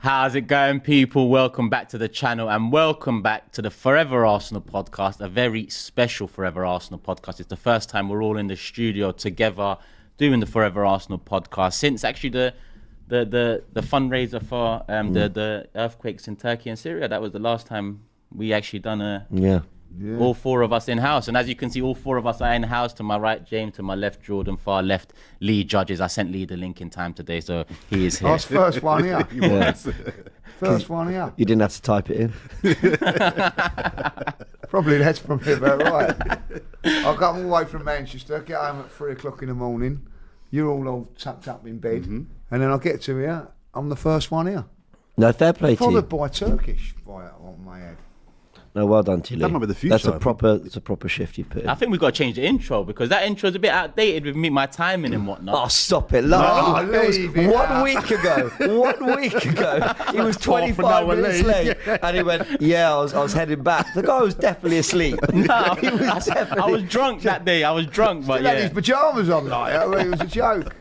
How's it going, people? Welcome back to the channel and welcome back to the Fourever Arsenal podcast, a very special Fourever Arsenal podcast. It's the first time we're all in the studio together doing the Fourever Arsenal podcast since actually the fundraiser for the earthquakes in Turkey and Syria. That was the last time we actually done all four of us in-house. And as you can see, all four of us are in-house. To my right, James. To my left, Jordan. Far left, Lee Judges. I sent Lee the link in time today, so he is here. I was first one here. First one here. You didn't have to type it in. That's probably about right. I got all the way from Manchester, get home at 3 o'clock in the morning. You're all tucked up in bed. And then I get to here, I'm the first one here. No, fair play to you. Followed by Turkish, on my head. No, well done to you, Lee. That might be the future. That's a proper shift you've put in. I think we've got to change the intro because that intro's a bit outdated with my timing and whatnot. Oh, stop it. 1 week ago. 1 week ago. He was 25 minutes late. And he went, I was heading back. The guy was definitely asleep. No, I was drunk that day. I was drunk, but had his pyjamas on like that. It was a joke.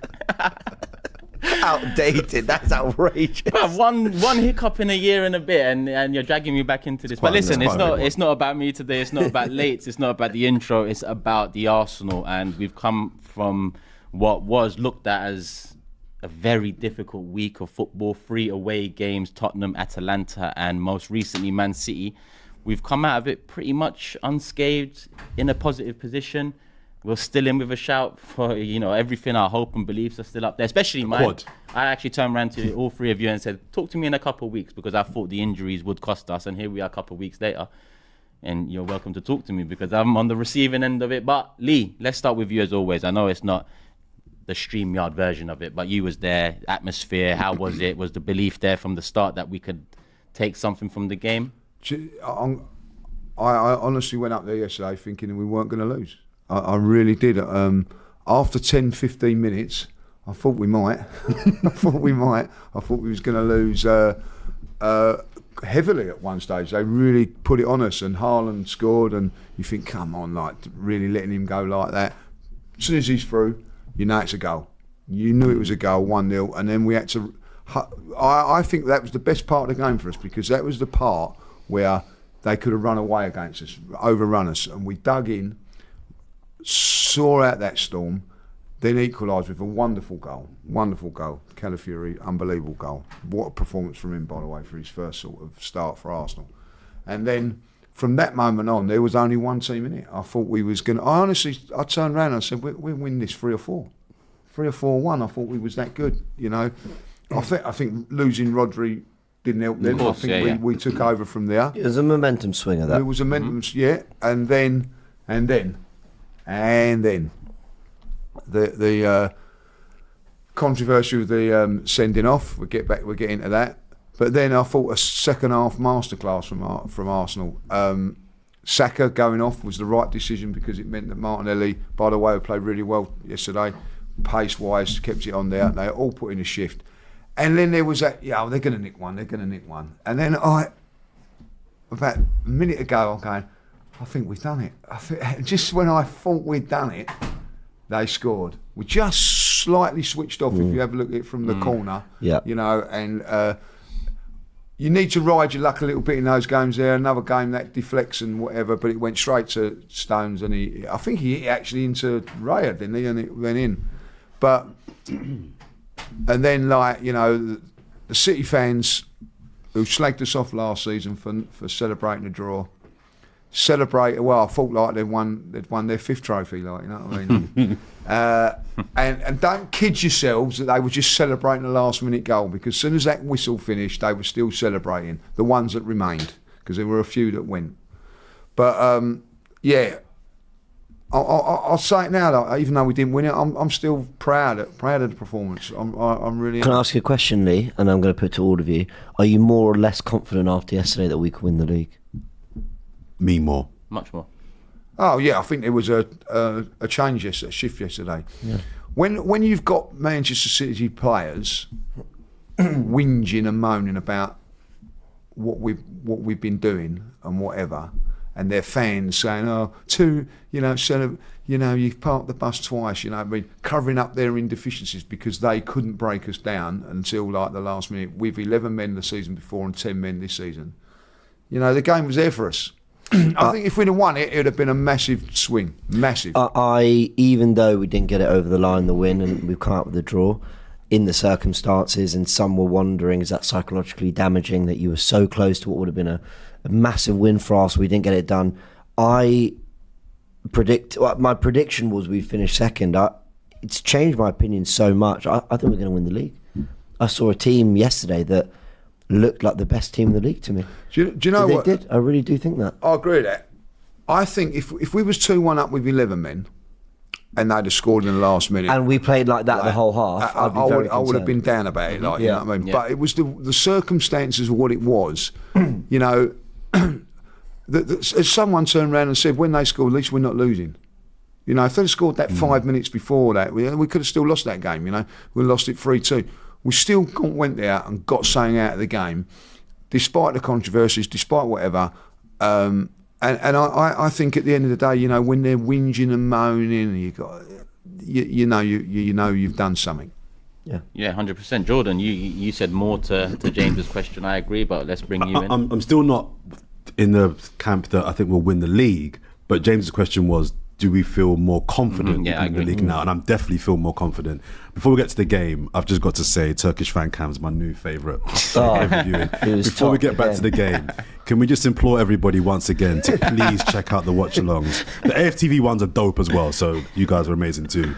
Outdated. That's outrageous. But one hiccup in a year and a bit, and you're dragging me back into this. But listen, it's not about me today. It's not about Lates. It's not about the intro. It's about the Arsenal, and we've come from what was looked at as a very difficult week of football. 3 away games: Tottenham, Atalanta, and most recently Man City. We've come out of it pretty much unscathed, in a positive position. We're still in with a shout for, everything. Our hope and beliefs are still up there, especially mine. I actually turned around to all 3 of you and said, talk to me in a couple of weeks, because I thought the injuries would cost us. And here we are a couple of weeks later. And you're welcome to talk to me because I'm on the receiving end of it. But Lee, let's start with you as always. I know it's not the StreamYard version of it, but you was there, atmosphere. How was it? Was the belief there from the start that we could take something from the game? I honestly went up there yesterday thinking we weren't going to lose. I really did. After 10, 15 minutes, I thought we might. I thought we was going to lose heavily at one stage. They really put it on us, and Harland scored, and you think, come on, like really letting him go like that. As soon as he's through, you know it's a goal. You knew it was a goal, 1-0, and then we had to... I think that was the best part of the game for us, because that was the part where they could have run away against us, overrun us, and we dug in, saw out that storm, then equalised with a wonderful goal. Calafiori, unbelievable goal. What a performance from him, by the way, for his first sort of start for Arsenal. And then from that moment on, there was only one team in it. I thought we was going to... I turned around and I said, we'll win this 3 or 4. 3 or 4-1. I thought we was that good, I think losing Rodri didn't help them. Course, I think we took over from there. It was a momentum swing of that. It was a momentum, and then the controversy with the sending off. We'll get into that. But then I thought a second half masterclass from Arsenal. Saka going off was the right decision, because it meant that Martinelli, by the way, who played really well yesterday, pace wise, kept it on there. They all put in a shift. And then there was that, they're going to nick one. And then about a minute ago, I'm going, I think we've done it. Just when I thought we'd done it, they scored. We just slightly switched off, if you have a look at it from the corner. Yeah. And you need to ride your luck a little bit in those games there. Another game that deflects and whatever, but it went straight to Stones, and I think he hit actually into Raya, didn't he? And it went in. But, and then the City fans who slagged us off last season for celebrating the draw, I thought like they'd won their 5th trophy, you know what I mean? And don't kid yourselves that they were just celebrating the last minute goal, because as soon as that whistle finished, they were still celebrating, the ones that remained, because there were a few that went. But I'll say it now, like, even though we didn't win it, I'm still proud of the performance. I'm really... Can I ask you a question, Lee? And I'm going to put it to all of you. Are you more or less confident after yesterday that we could win the league? Me more. Much more. Oh yeah, I think there was a change yesterday, a shift yesterday. Yeah. When you've got Manchester City players whinging and moaning about what we've been doing and whatever, and their fans saying, you've parked the bus twice, covering up their indeficiencies because they couldn't break us down until like the last minute with 11 men the season before and 10 men this season. The game was there for us. I think if we'd have won it, it would have been a massive swing. Massive. Even though we didn't get it over the line, the win, and we've come out with a draw, in the circumstances, and some were wondering, is that psychologically damaging that you were so close to what would have been a massive win for us, we didn't get it done. My prediction was we'd finish second. It's changed my opinion so much. I think we're going to win the league. I saw a team yesterday that looked like the best team in the league to me. Do you know what? They did. I really do think that. I agree with that. I think if we was 2-1 up with 11 men and they'd have scored in the last minute, and we played like that the whole half, I would have been down about it. You know what I mean? Yeah. But it was the circumstances of what it was. As someone turned around and said, when they scored, at least we're not losing. If they'd scored that 5 minutes before that, we could have still lost that game. We lost it 3-2. We still went there and got something out of the game, despite the controversies, despite whatever. And I think at the end of the day, when they're whinging and moaning, you've done something. Yeah, 100%. Jordan, you said more to James's question. I agree, but let's bring you in. I'm still not in the camp that I think we'll win the league, but James's question was, do we feel more confident in the league now? And I'm definitely feel more confident. Before we get to the game, I've just got to say Turkish fan cam's my new favourite. Before we get back to the game, can we just implore everybody once again to please check out the watch-alongs? The AFTV ones are dope as well, so you guys are amazing too.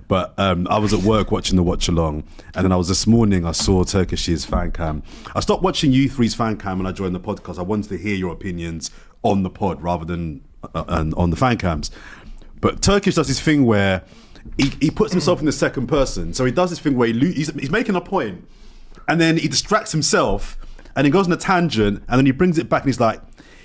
But I was at work watching the watch-along, and then this morning I saw Turkish's fan cam. I stopped watching you three's fan cam and I joined the podcast. I wanted to hear your opinions on the pod rather than on the fan cams. But Turkish does this thing where he puts himself in the second person. So he does this thing where he's making a point, and then he distracts himself, and he goes on a tangent, and then he brings it back, and he's like,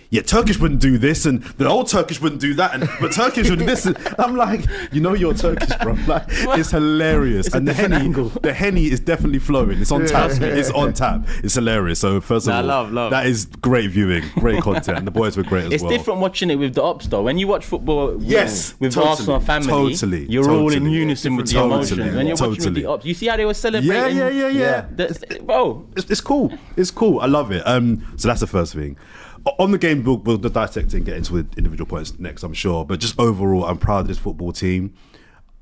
yeah, Turkish wouldn't do this, and the old Turkish wouldn't do that, but Turkish would do this. And I'm like, you're Turkish, bro. Like, it's hilarious. And the Henny is definitely flowing. It's on tap. It's on tap. It's hilarious. So first of all, love. That is great viewing, great content. And the boys were great as well. It's different watching it with the ops though. When you watch football with totally, the Arsenal family, you're all in unison with the emotions. When you're watching with the ops, you see how they were celebrating. Yeah. Bro, it's cool. It's cool. I love it. So that's the first thing. On the game, we'll dissect and get into the individual points next, I'm sure. But just overall, I'm proud of this football team.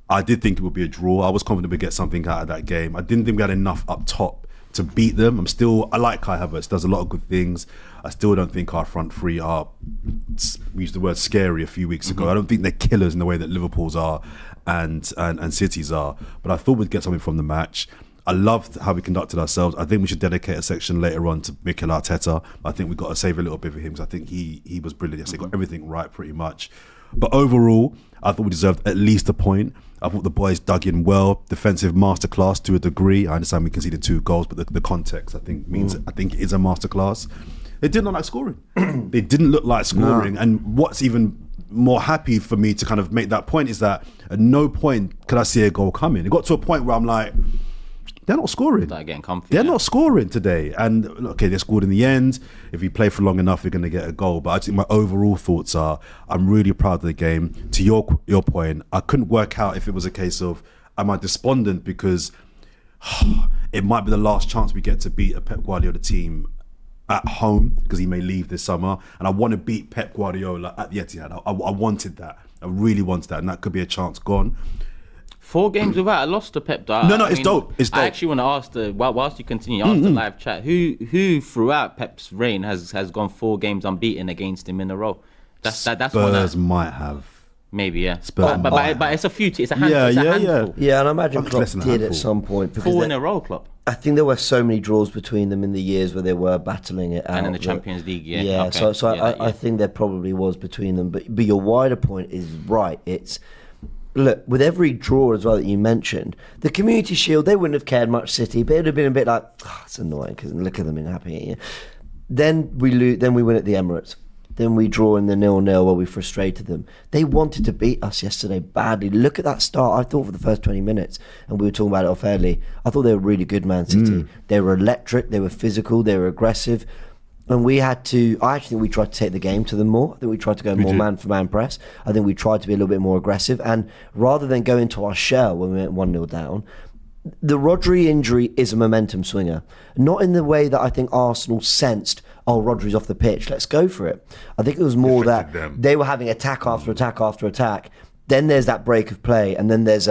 I did think it would be a draw. I was confident we'd get something out of that game. I didn't think we had enough up top to beat them. I like Kai Havertz, does a lot of good things. I still don't think our front three are, we used the word scary a few weeks ago. I don't think they're killers in the way that Liverpool's are and City's are. But I thought we'd get something from the match. I loved how we conducted ourselves. I think we should dedicate a section later on to Mikel Arteta. I think we've got to save a little bit for him because I think he was brilliant. Yes, he got everything right pretty much. But overall, I thought we deserved at least a point. I thought the boys dug in well. Defensive masterclass to a degree. I understand we conceded 2 goals, but the context I think it is a masterclass. They didn't look like scoring. They didn't look like scoring. No. And what's even more happy for me to kind of make that point is that at no point could I see a goal coming. It got to a point where I'm like, they're not scoring. They're getting comfy. They're not scoring today. And okay, they scored in the end. If you play for long enough, you're going to get a goal. But I think my overall thoughts are, I'm really proud of the game. To your point, I couldn't work out if it was a case of, am I despondent because it might be the last chance we get to beat a Pep Guardiola team at home because he may leave this summer. And I want to beat Pep Guardiola at the ETIHAD. I wanted that. I really wanted that. And that could be a chance gone. 4 games without a loss to Pep. It's dope. It's dope. I actually want to ask whilst you continue, ask the live chat, who throughout Pep's reign has gone 4 games unbeaten against him in a row? That's Spurs might have. Maybe, yeah. Spurs but it's a few. It's a handful. Yeah, and I imagine Klopp did at some point. 4 in a row, Klopp. I think there were so many draws between them in the years where they were battling it out. And in the Champions League, yeah. Yeah, okay. I think there probably was between them. But your wider point is right. It's... Look, with every draw as well that you mentioned, the Community Shield, they wouldn't have cared much, City, but it would have been a bit like, it's annoying because look at them in happy. Yeah. Then we lose, then we win at the Emirates. Then we draw in the 0-0 where we frustrated them. They wanted to beat us yesterday badly. Look at that start. I thought for the first 20 minutes, and we were talking about it off-airly, I thought they were really good, Man City. They were electric, they were physical, they were aggressive. And I actually think we tried to take the game to them more. I think we tried to go more man-for-man press. I think we tried to be a little bit more aggressive. And rather than go into our shell when we went 1-0 down, the Rodri injury is a momentum swinger. Not in the way that I think Arsenal sensed, Rodri's off the pitch, let's go for it. I think it was more that they were having attack after attack after attack. Then there's that break of play, and then there's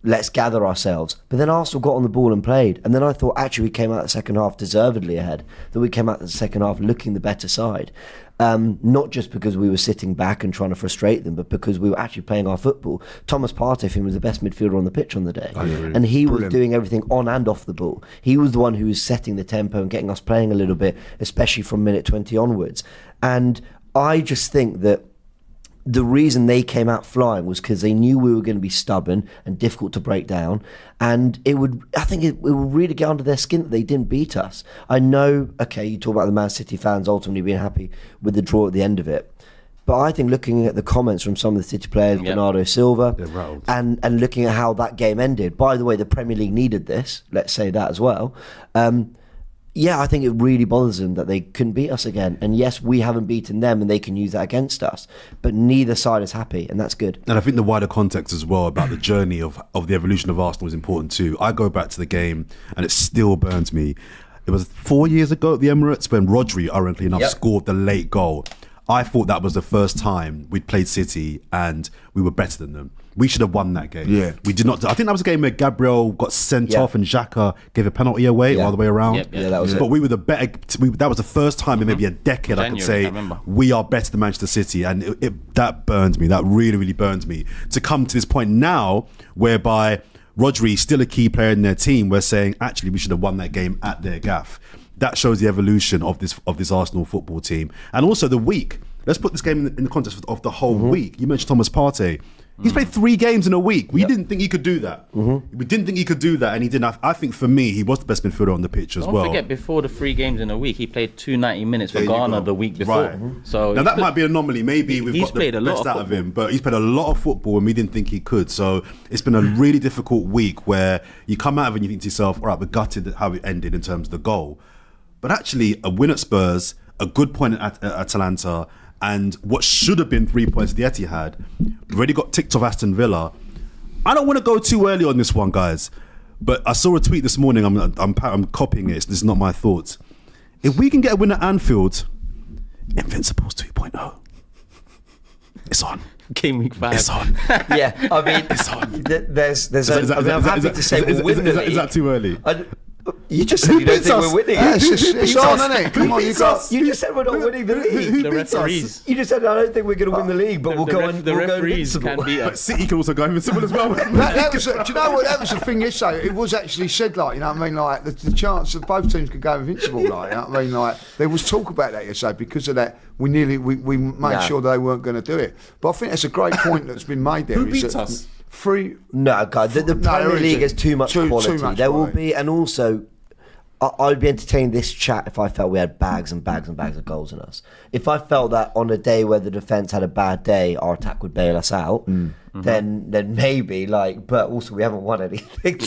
let's gather ourselves. But then Arsenal got on the ball and played. And then I thought, actually, we came out the second half deservedly ahead. That we came out the second half looking the better side. Not just because we were sitting back and trying to frustrate them, but because we were actually playing our football. Thomas Partey, for him, was the best midfielder on the pitch on the day. And he was doing everything on and off the ball. He was the one who was setting the tempo and getting us playing a little bit, especially from minute 20 onwards. And I just think that the reason they came out flying was because they knew we were going to be stubborn and difficult to break down, and it would really get under their skin that they didn't beat us. I know, you talk about the Man City fans ultimately being happy with the draw at the end of it, but I think looking at the comments from some of the City players, Bernardo Silva, and looking at how that game ended, by the way, the Premier League needed this, let's say that as well. I think it really bothers them that they couldn't beat us again. And yes, we haven't beaten them and they can use that against us. But neither side is happy, and that's good. And I think the wider context as well about the journey of the evolution of Arsenal is important too. I go back to the game and it still burns me. It was 4 years ago at the Emirates when Rodri, ironically enough, scored the late goal. I thought that was the first time we'd played City and we were better than them. We should have won that game. Yeah. We did not. I think that was a game where Gabriel got sent off and Xhaka gave a penalty away all the way around. That was it. But we were the better. That was the first time in maybe a decade I could say we are better than Manchester City, and that burns me. That really, really burns me. To come to this point now, whereby Rodri is still a key player in their team, we're saying actually we should have won that game at their gaff. That shows the evolution of this Arsenal football team, and also the week. Let's put this game in the context of the whole week. You mentioned Thomas Partey. He's played 3 games in a week. We didn't think he could do that. We didn't think he could do that, and he didn't. I think for me, he was the best midfielder on the pitch as well. Don't forget, before the 3 games in a week, he played 90 minutes for Ghana the week before. Right. So now that might be an anomaly. Maybe we've got the best out of him, but he's played a lot of football, and we didn't think he could. So it's been a really difficult week where you come out of it and you think to yourself, all right, we're gutted at how it ended in terms of the goal. But actually, a win at Spurs, a good point at Atalanta, and what should have been 3 points at the Etihad, we've already got ticked off Aston Villa. I don't want to go too early on this one, guys, but I saw a tweet this morning. I'm copying it. This is not my thoughts. If we can get a win at Anfield, Invincibles 2.0. It's on. Game week 5. It's on. Yeah, I mean, it's on. I'm happy to say we'll win the league. Is that too early? You just said you don't think we're winning. Yeah, it's on, isn't it? Come on, you just said we're not winning the league. The referees. You just said I don't think we're going to win the league, but we'll go the referees can beat us. City can also go invincible as well. do you know what? That was the thing yesterday. It was actually said, like, you know what I mean, like the chance that both teams could go invincible, like, you know what I mean, like there was talk about that yesterday. Because of that, we made sure they weren't going to do it. But I think that's a great point that's been made there. Who beats us? No, God, the Premier League has too much quality. There will be, and also, I'd be entertaining this chat if I felt we had bags and bags and bags of goals in us. If I felt that on a day where the defence had a bad day, our attack would bail us out, then maybe, like, but also we haven't won anything.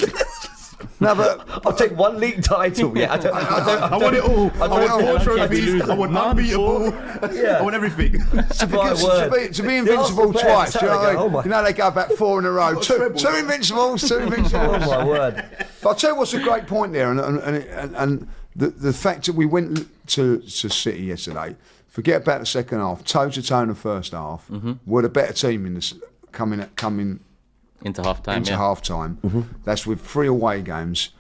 No, but I'll take 1 league title. Yeah, I want it all. I want 4 trophies. I want unbeatable. I want everything. To be invincible twice. Do you know what I mean? You know they go back 4 in a row. Two invincibles. Oh my word! But I'll tell you what's a great point there, and the fact that we went to City yesterday. Forget about the second half. Toe to toe in the first half. We're the better team in this coming. Into half-time, That's with 3 away games,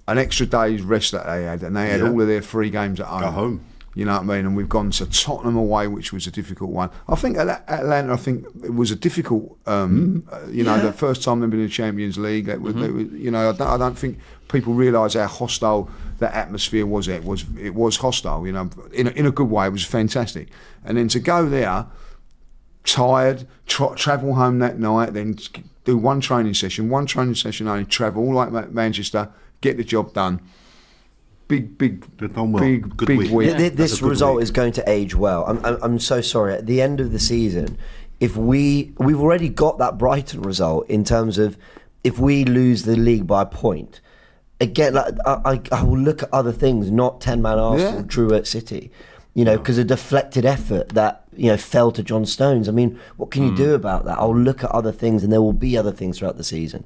an extra day's rest that they had, and they had all of their 3 games at home. You know what I mean? And we've gone to Tottenham away, which was a difficult one. I think Atlanta, it was a difficult, the first time they've been in the Champions League. It was, I don't think people realise how hostile that atmosphere was. It was hostile, in a good way. It was fantastic. And then to go there, tired, travel home that night, then do one training session only, travel all like Manchester, get the job done. Big win. This result is going to age well. I'm so sorry. At the end of the season, if we've already got that Brighton result in terms of if we lose the league by a point, again, like I will look at other things, not 10-man Arsenal drew at City, because a deflected effort that fell to John Stones. I mean, what can you do about that? I'll look at other things, and there will be other things throughout the season.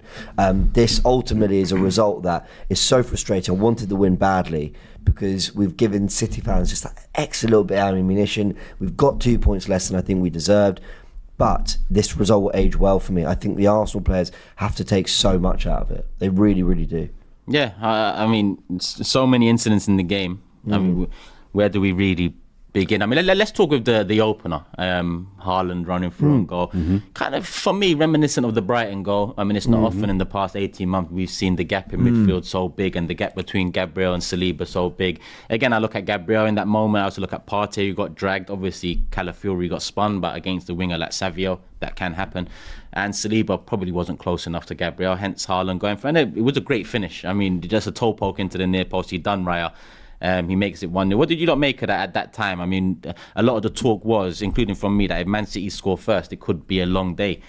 This ultimately is a result that is so frustrating. I wanted the win badly because we've given City fans just that extra little bit of ammunition. We've got 2 points less than I think we deserved. But this result will age well for me. I think the Arsenal players have to take so much out of it. They really, really do. Yeah, I mean, so many incidents in the game. I mean, where do we really begin? I mean, let's talk with the opener. Harland running through and goal. Kind of, for me, reminiscent of the Brighton goal. I mean, it's not often in the past 18 months we've seen the gap in midfield so big and the gap between Gabriel and Saliba so big. Again, I look at Gabriel in that moment. I also look at Partey, who got dragged. Obviously, Calafiori got spun, but against the winger like Savio, that can happen. And Saliba probably wasn't close enough to Gabriel, hence Harland going for it. And it was a great finish. I mean, just a toe poke into the near post. He done Raya. He makes it 1-0. What did you not make of that at that time? I mean, a lot of the talk was, including from me, that if Man City score first, it could be a long day.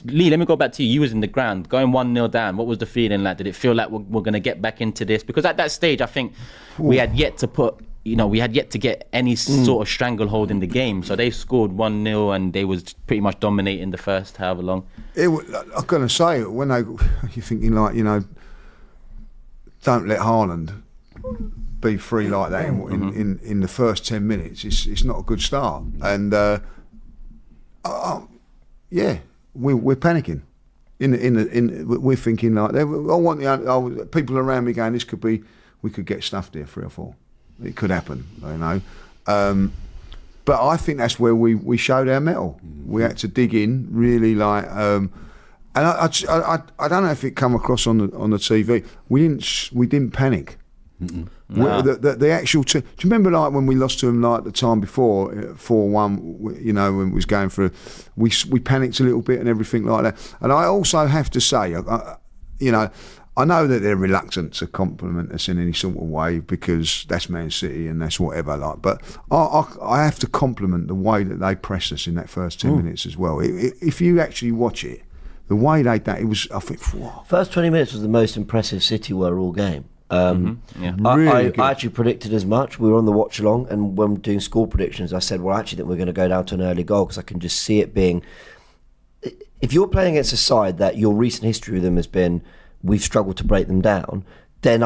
Lee, let me go back to you. You was in the ground, going 1-0 down. What was the feeling like? Did it feel like we're going to get back into this? Because at that stage, I think we had yet to put, we had yet to get any sort of stranglehold in the game. So they scored 1-0 and they was pretty much dominating the first however long. I'm going to say, when you're thinking like, don't let Harland be free like that in the first 10 minutes. It's not a good start, and we're panicking. We're thinking like, I want people around me going, we could get stuffed here 3 or 4. It could happen, but I think that's where we showed our mettle. We had to dig in really, like, and I don't know if it come across on the TV. We didn't panic. No. The actual do you remember like when we lost to him like the time before 4-1, when it was going through, we panicked a little bit and everything like that. And I also have to say, I know that they're reluctant to compliment us in any sort of way because that's Man City and that's whatever, like, but I have to compliment the way that they pressed us in that first 10 minutes as well. If you actually watch it, the way they did it was, I think, wow. First 20 minutes was the most impressive City were all game. Really I actually predicted as much. We were on the watch along, and when doing score predictions, I said, well, I actually think we're going to go down to an early goal because I can just see it being. If you're playing against a side that your recent history with them has been, we've struggled to break them down, then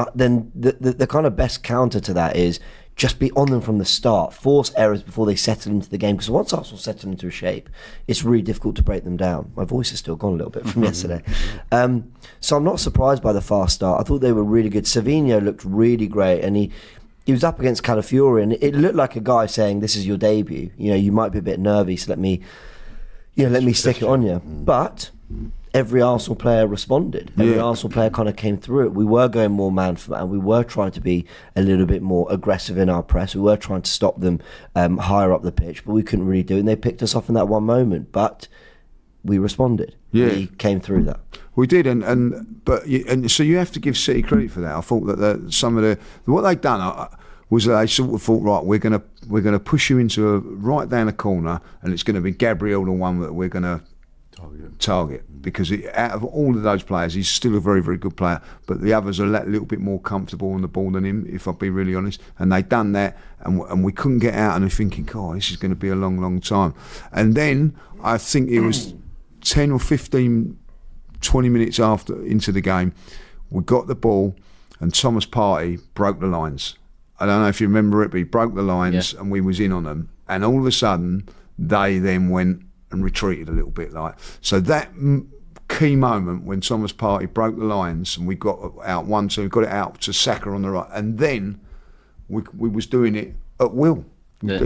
the kind of best counter to that is just be on them from the start, force errors before they settle into the game, because once Arsenal settle into a shape, it's really difficult to break them down. My voice has still gone a little bit from yesterday. So I'm not surprised by the fast start. I thought they were really good. Savinho looked really great, and he was up against Calafiori, and it looked like a guy saying, this is your debut, you might be a bit nervy, so let me stick it on you. But every Arsenal player responded. Every Arsenal player kind of came through it. We were going more man for man. We were trying to be a little bit more aggressive in our press. We were trying to stop them higher up the pitch, but we couldn't really do it. And they picked us off in that one moment. But we responded. We came through that. We did, and so you have to give City credit for that. I thought that some of what they'd done was they sort of thought, right, we're gonna push you into right down the corner, and it's going to be Gabriel the one that we're going to target, because out of all of those players, he's still a very, very good player, but the others are a little bit more comfortable on the ball than him, if I'll be really honest. And they'd done that, and we couldn't get out, and we're thinking, God, this is going to be a long, long time. And then I think it was 10 or 15, 20 minutes into the game, we got the ball, and Thomas Partey broke the lines. I don't know if you remember it, but he broke the lines, and we was in on them, and all of a sudden they then went and retreated a little bit, like. So that key moment when Thomas Partey broke the lines and we got out 1-2, got it out to Saka on the right, and then we was doing it at will. At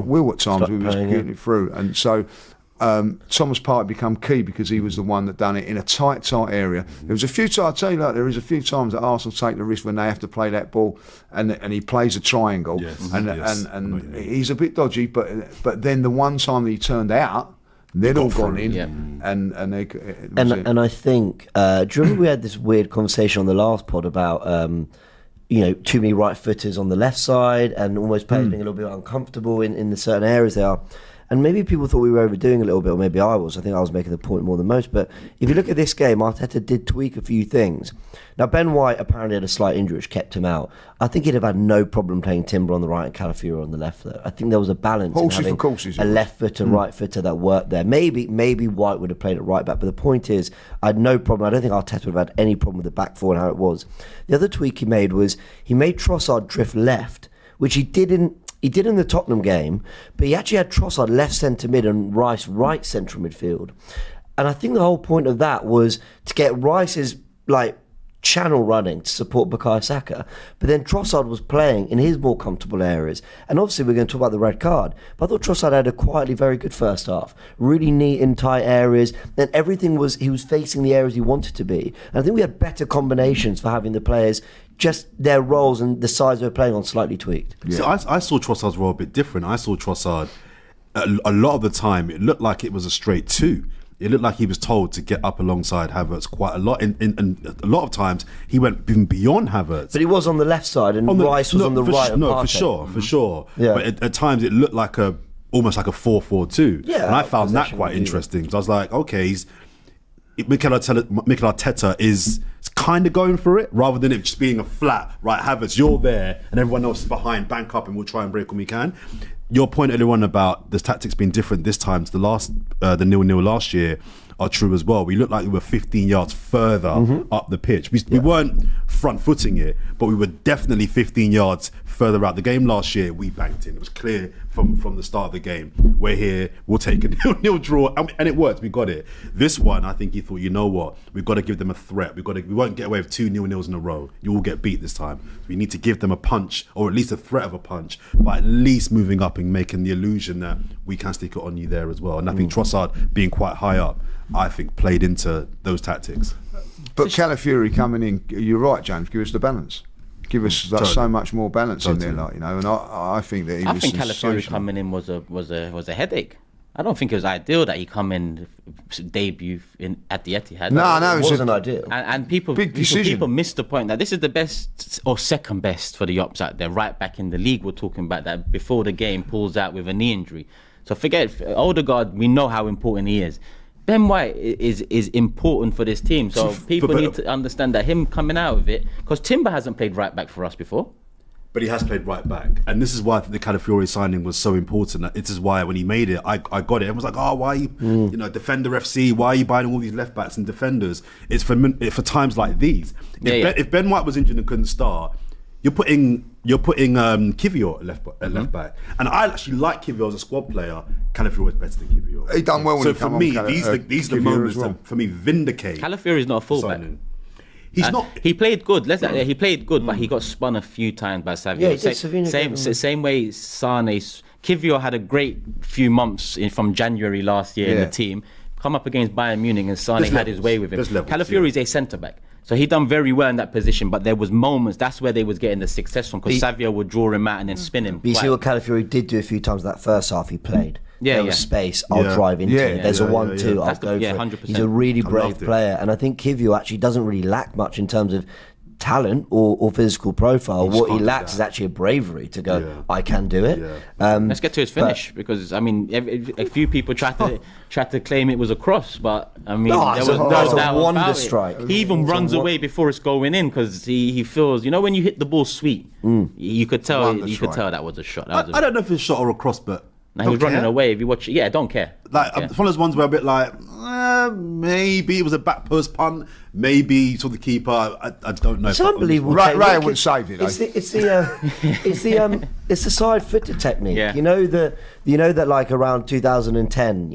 will at times. We was getting it through, and so Thomas Partey became key because he was the one that done it in a tight area. There was a few times, I'll tell you, like, there is a few times that Arsenal take the risk when they have to play that ball, and he plays a triangle, and he's a bit dodgy, but then the one time that he turned out, they'd all gone in, and I think, do you remember we had this weird conversation on the last pod about too many right footers on the left side and almost players being a little bit uncomfortable in the certain areas they are. And maybe people thought we were overdoing a little bit, or maybe I was. I think I was making the point more than most. But if you look at this game, Arteta did tweak a few things. Now, Ben White apparently had a slight injury which kept him out. I think he'd have had no problem playing Timber on the right and Calafiori on the left, though. I think there was a balance in having a left footer, right footer that worked there. Maybe White would have played at right back, but the point is, I had no problem. I don't think Arteta would have had any problem with the back four and how it was. The other tweak he made was he made Trossard drift left, which he did in the Tottenham game, but he actually had Trossard left centre mid and Rice right central midfield. And I think the whole point of that was to get Rice's channel running to support Bukayo Saka, but then Trossard was playing in his more comfortable areas. And obviously we're going to talk about the red card, but I thought Trossard had a quietly very good first half, really neat in tight areas, and everything was, he was facing the areas he wanted to be. And I think we had better combinations for having the players, just their roles and the sides they were playing on slightly tweaked. Yeah. So I saw Trossard's role a bit different. I saw Trossard a lot of the time, it looked like it was a straight two. It looked like he was told to get up alongside Havertz quite a lot. And a lot of times, he went even beyond Havertz. But he was on the left side and Rice was on the right. For sure. Yeah. But at times, it looked like almost like a 4-4-2. Yeah, and I found that quite interesting. Because I was like, okay, Mikel Arteta is kind of going for it, rather than it just being a flat, right, Havertz, you're there, and everyone else is behind, bank up, and we'll try and break when we can. Your point earlier on about the tactics being different this time to the 0-0 last year are true as well. We looked like we were 15 yards further up the pitch. We weren't front-footing it, but we were definitely 15 yards further out. The game last year, we banked in. It was clear from the start of the game. We're here, we'll take a 0-0 draw, and it worked. We got it. This one, I think he thought, you know what? We've got to give them a threat. We won't get away with 2 0-0s in a row. You will get beat this time. We need to give them a punch, or at least a threat of a punch, but at least moving up and making the illusion that we can stick it on you there as well. And I think Trossard being quite high up, I think played into those tactics. But Calafiori coming in, you're right, James, give us the balance. Give us so much more balance in there, and I think that I think Calafiori coming in was a headache. I don't think it was ideal that he come in debut at the ETIHAD. No, it wasn't ideal. And people missed the point that this is the best or second best for the Ops out there, right back in the league. We're talking about that before the game pulls out with a knee injury. So forget Odegaard. We know how important he is. Ben White is important for this team, so people need to understand that him coming out of it, because Timber hasn't played right back for us before. But he has played right back, and this is why I think the Calafiori signing was so important. This is why when he made it, I got it. Everyone was like, "Oh, why are you, Defender FC? Why are you buying all these left backs and defenders?" It's for times like these. If Ben White was injured and couldn't start, you're putting Kivior at left back, and I actually like Kivior as a squad player. Calafiori was better than Kivior. He done well. So for me, these are the moments that for me vindicate. Calafiori is not a fullback. He's not. He played good. He played good, but he got spun a few times by Savio. Same way Sane. Kivior had a great few months from January last year in the team. Come up against Bayern Munich, and Sane had his way with him. Calafiori is a centre back. So he done very well in that position, but there was moments, that's where they was getting the success from, because Savio would draw him out and then spin him. But you see what Calafiori did do a few times that first half he played. There was space, I'll drive into it. There's a 1-2, I'll go for it. 100%. He's a really brave player, and I think Kivior actually doesn't really lack much in terms of talent or physical profile. What he lacks is actually a bravery to go, I can do it. Let's get to his finish, because I mean, a few people tried to claim it was a cross, but I mean, there was no doubt wonder about strike. He even runs away before it's going in, because he feels, when you hit the ball sweet, you could tell that was a shot. I don't know if it's a shot or a cross, but he was running away. If you watch it, I don't care. It's one of those ones where a bit like, maybe it was a back post punt, maybe you saw the keeper. I don't know. It's unbelievable. Ray wouldn't save it. It's the side footed technique. Yeah. You know that like around 2010,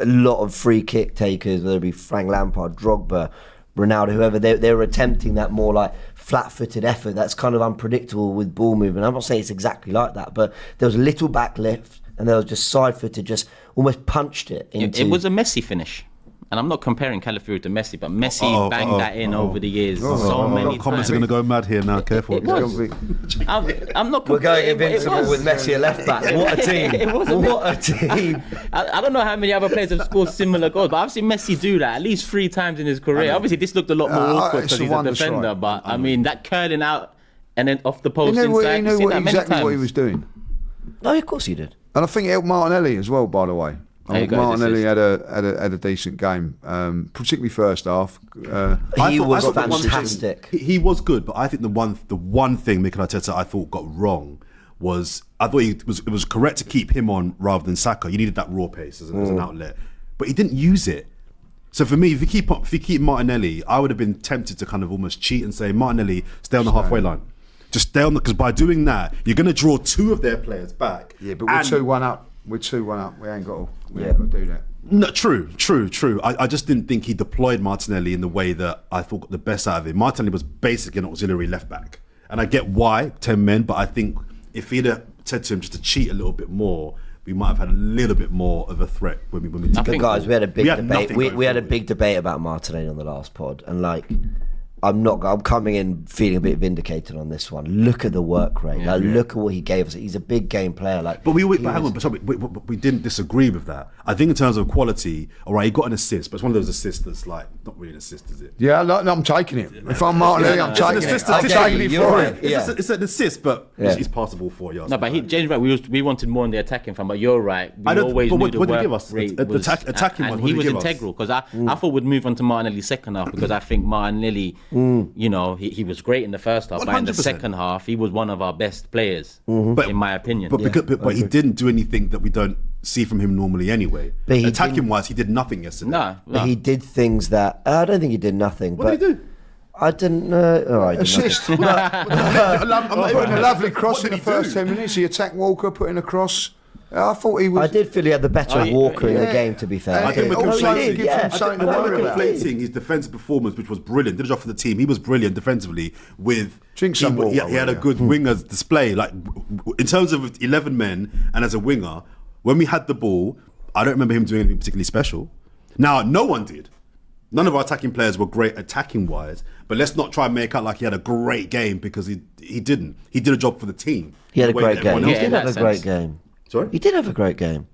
a lot of free kick takers, whether it be Frank Lampard, Drogba, Ronaldo, whoever, they were attempting that more like flat-footed effort that's kind of unpredictable with ball movement. I'm not saying it's exactly like that, but there was a little back lift and there was just side-footed, just almost punched it into... It was a Messi finish. And I'm not comparing Calafiori to Messi, but Messi banged that in over the years many times. Comments are going to go mad here now, careful. I'm not We're going invincible with Messi at left back. What a team. What a team. I don't know how many other players have scored similar goals, but I've seen Messi do that at least 3 times in his career. Obviously, this looked a lot more awkward because he's a defender, but I mean, that curling out and then off the post inside, he knew exactly what he was doing. No, of course he did. And I think it helped Martinelli as well, by the way. I think Martinelli had a decent game, particularly first half. He was fantastic. He was good, but I think the one thing Mikel Arteta I thought got wrong was I thought it was correct to keep him on rather than Saka. You needed that raw pace as an outlet, but he didn't use it. So for me, if you keep Martinelli, I would have been tempted to kind of almost cheat and say, Martinelli, stay on the halfway line. Just stay on because by doing that, you're going to draw two of their players back. Yeah, but we're 2-1 up. We're 2-1 up. We ain't got to do that. No, true. I just didn't think he deployed Martinelli in the way that I thought got the best out of him. Martinelli was basically an auxiliary left back, and I get why 10 men, but I think if he'd have said to him just to cheat a little bit more, we might have had a little bit more of a threat when we took guys, we had a big debate. We had a big debate about Martinelli on the last pod, and I'm coming in feeling a bit vindicated on this one. Look at the work rate. Look at what he gave us. He's a big game player. But we didn't disagree with that. I think in terms of quality, all right, he got an assist, but it's one of those assists that's like not really an assist, is it? Yeah, no, I'm taking it. If I'm Martinelli, I'm taking it. I'm taking it for him. It's an assist, but he's passable for you. No, but James, right? We wanted more in the attacking front, but you're right. We always knew the work rate was attacking, and he was integral because I thought we'd move on to Martinelli second half because I think Martinelli. You know, he was great in the first half, 100%. But in the second half, he was one of our best players, in my opinion. But he didn't do anything that we don't see from him normally anyway. Attacking-wise, he did nothing yesterday. No. But he did things that... I don't think he did nothing. What did he do? I didn't know. Oh, assist. I'm not putting a lovely cross in the first 10 minutes. He attacked Walker, put in a cross. I thought he was. I did feel he had the better Walker in the game, to be fair. I think we're conflating his defensive performance, which was brilliant. Did a job for the team. He was brilliant defensively. He had a good wingers display. Like in terms of 11 men and as a winger, when we had the ball, I don't remember him doing anything particularly special. Now, no one did. None of our attacking players were great attacking wise, but let's not try and make out like he had a great game because he didn't. He did a job for the team. He had a great game. He did have a great game. Sorry? He did have a great game.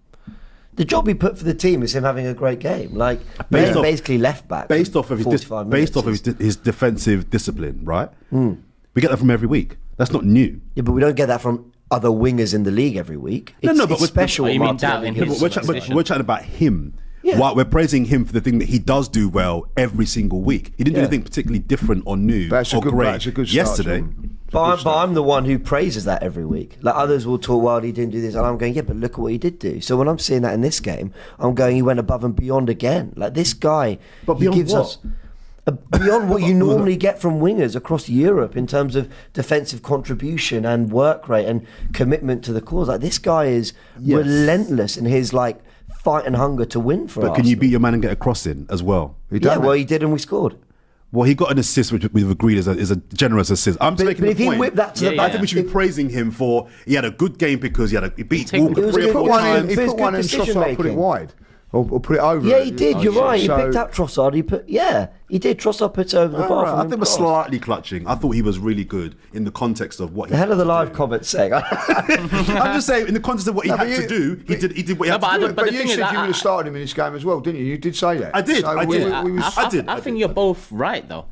The job he put for the team is him having a great game. Like basically left back. Based off of his defensive discipline, right? We get that from every week. That's not new. Yeah, but we don't get that from other wingers in the league every week. It's special. We're chatting about him. Yeah. While we're praising him for the thing that he does do well every single week. He didn't do anything particularly different or new or great yesterday. But I'm the one who praises that every week. Like others will talk, well, he didn't do this. And I'm going, yeah, but look at what he did do. So when I'm seeing that in this game, I'm going, he went above and beyond again. Like this guy, but beyond gives us beyond what you normally get from wingers across Europe in terms of defensive contribution and work rate and commitment to the cause. Like this guy is relentless in his fight and hunger to win for us. But can you beat your man and get a cross in as well? He did and we scored. Well, he got an assist, which we've agreed is a generous assist. I'm just making the point. If he whipped that to the back, I think we should be praising him for he had a good game because he beat Walker 3 or 4 times. He put one in, Trossard put it wide. Or put it over. Yeah, he did. You're right. He picked out Trossard. He did. Trossard put it over the bar. I think we're slightly clutching. I thought he was really good in the context of what he. The hell of the live comments saying. I'm just saying in the context of what he had to do. He did what he had to do. But you said you would have started him in this game as well, didn't you? You did say that. I did. I think you're both right though.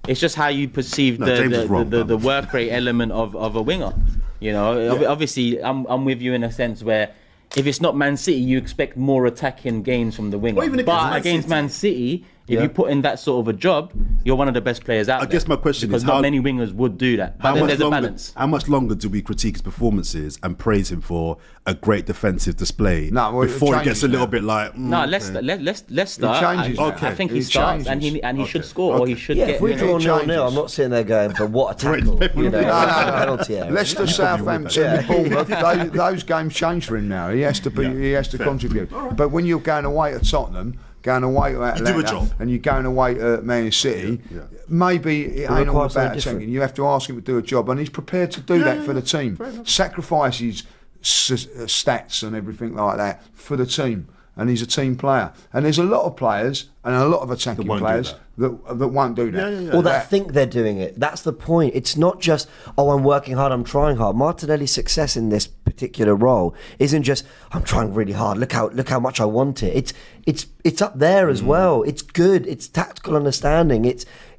It's just how you perceive the work rate element of a winger. You know, obviously, I'm with you in a sense where if it's not Man City, you expect more attacking gains from the winger. But against Man City, if you put in that sort of a job, you're one of the best players out there. I guess my question is, because not many wingers would do that. But then there's a balance. How much longer do we critique his performances and praise him for a great defensive display before it gets a little bit like? Let's start. I think he starts and he should score or he should get. If we draw 0-0, I'm not sitting there going, but what a tackle! Penalty area. Leicester, Southampton, Bournemouth. Those games change for him now. He has to contribute. But when you're going away to Tottenham, going away at Atlanta, and you're going away at Man City, maybe it ain't all about attacking. You have to ask him to do a job, and he's prepared to do that for the team. Sacrifice his stats and everything like that for the team, and he's a team player. And there's a lot of players and a lot of attacking players that won't do that. Or that think they're doing it. That's the point. It's not just, I'm working hard, I'm trying hard. Martinelli's success in this particular role isn't just, I'm trying really hard, look how much I want it. It's up there as well. It's good. It's tactical understanding.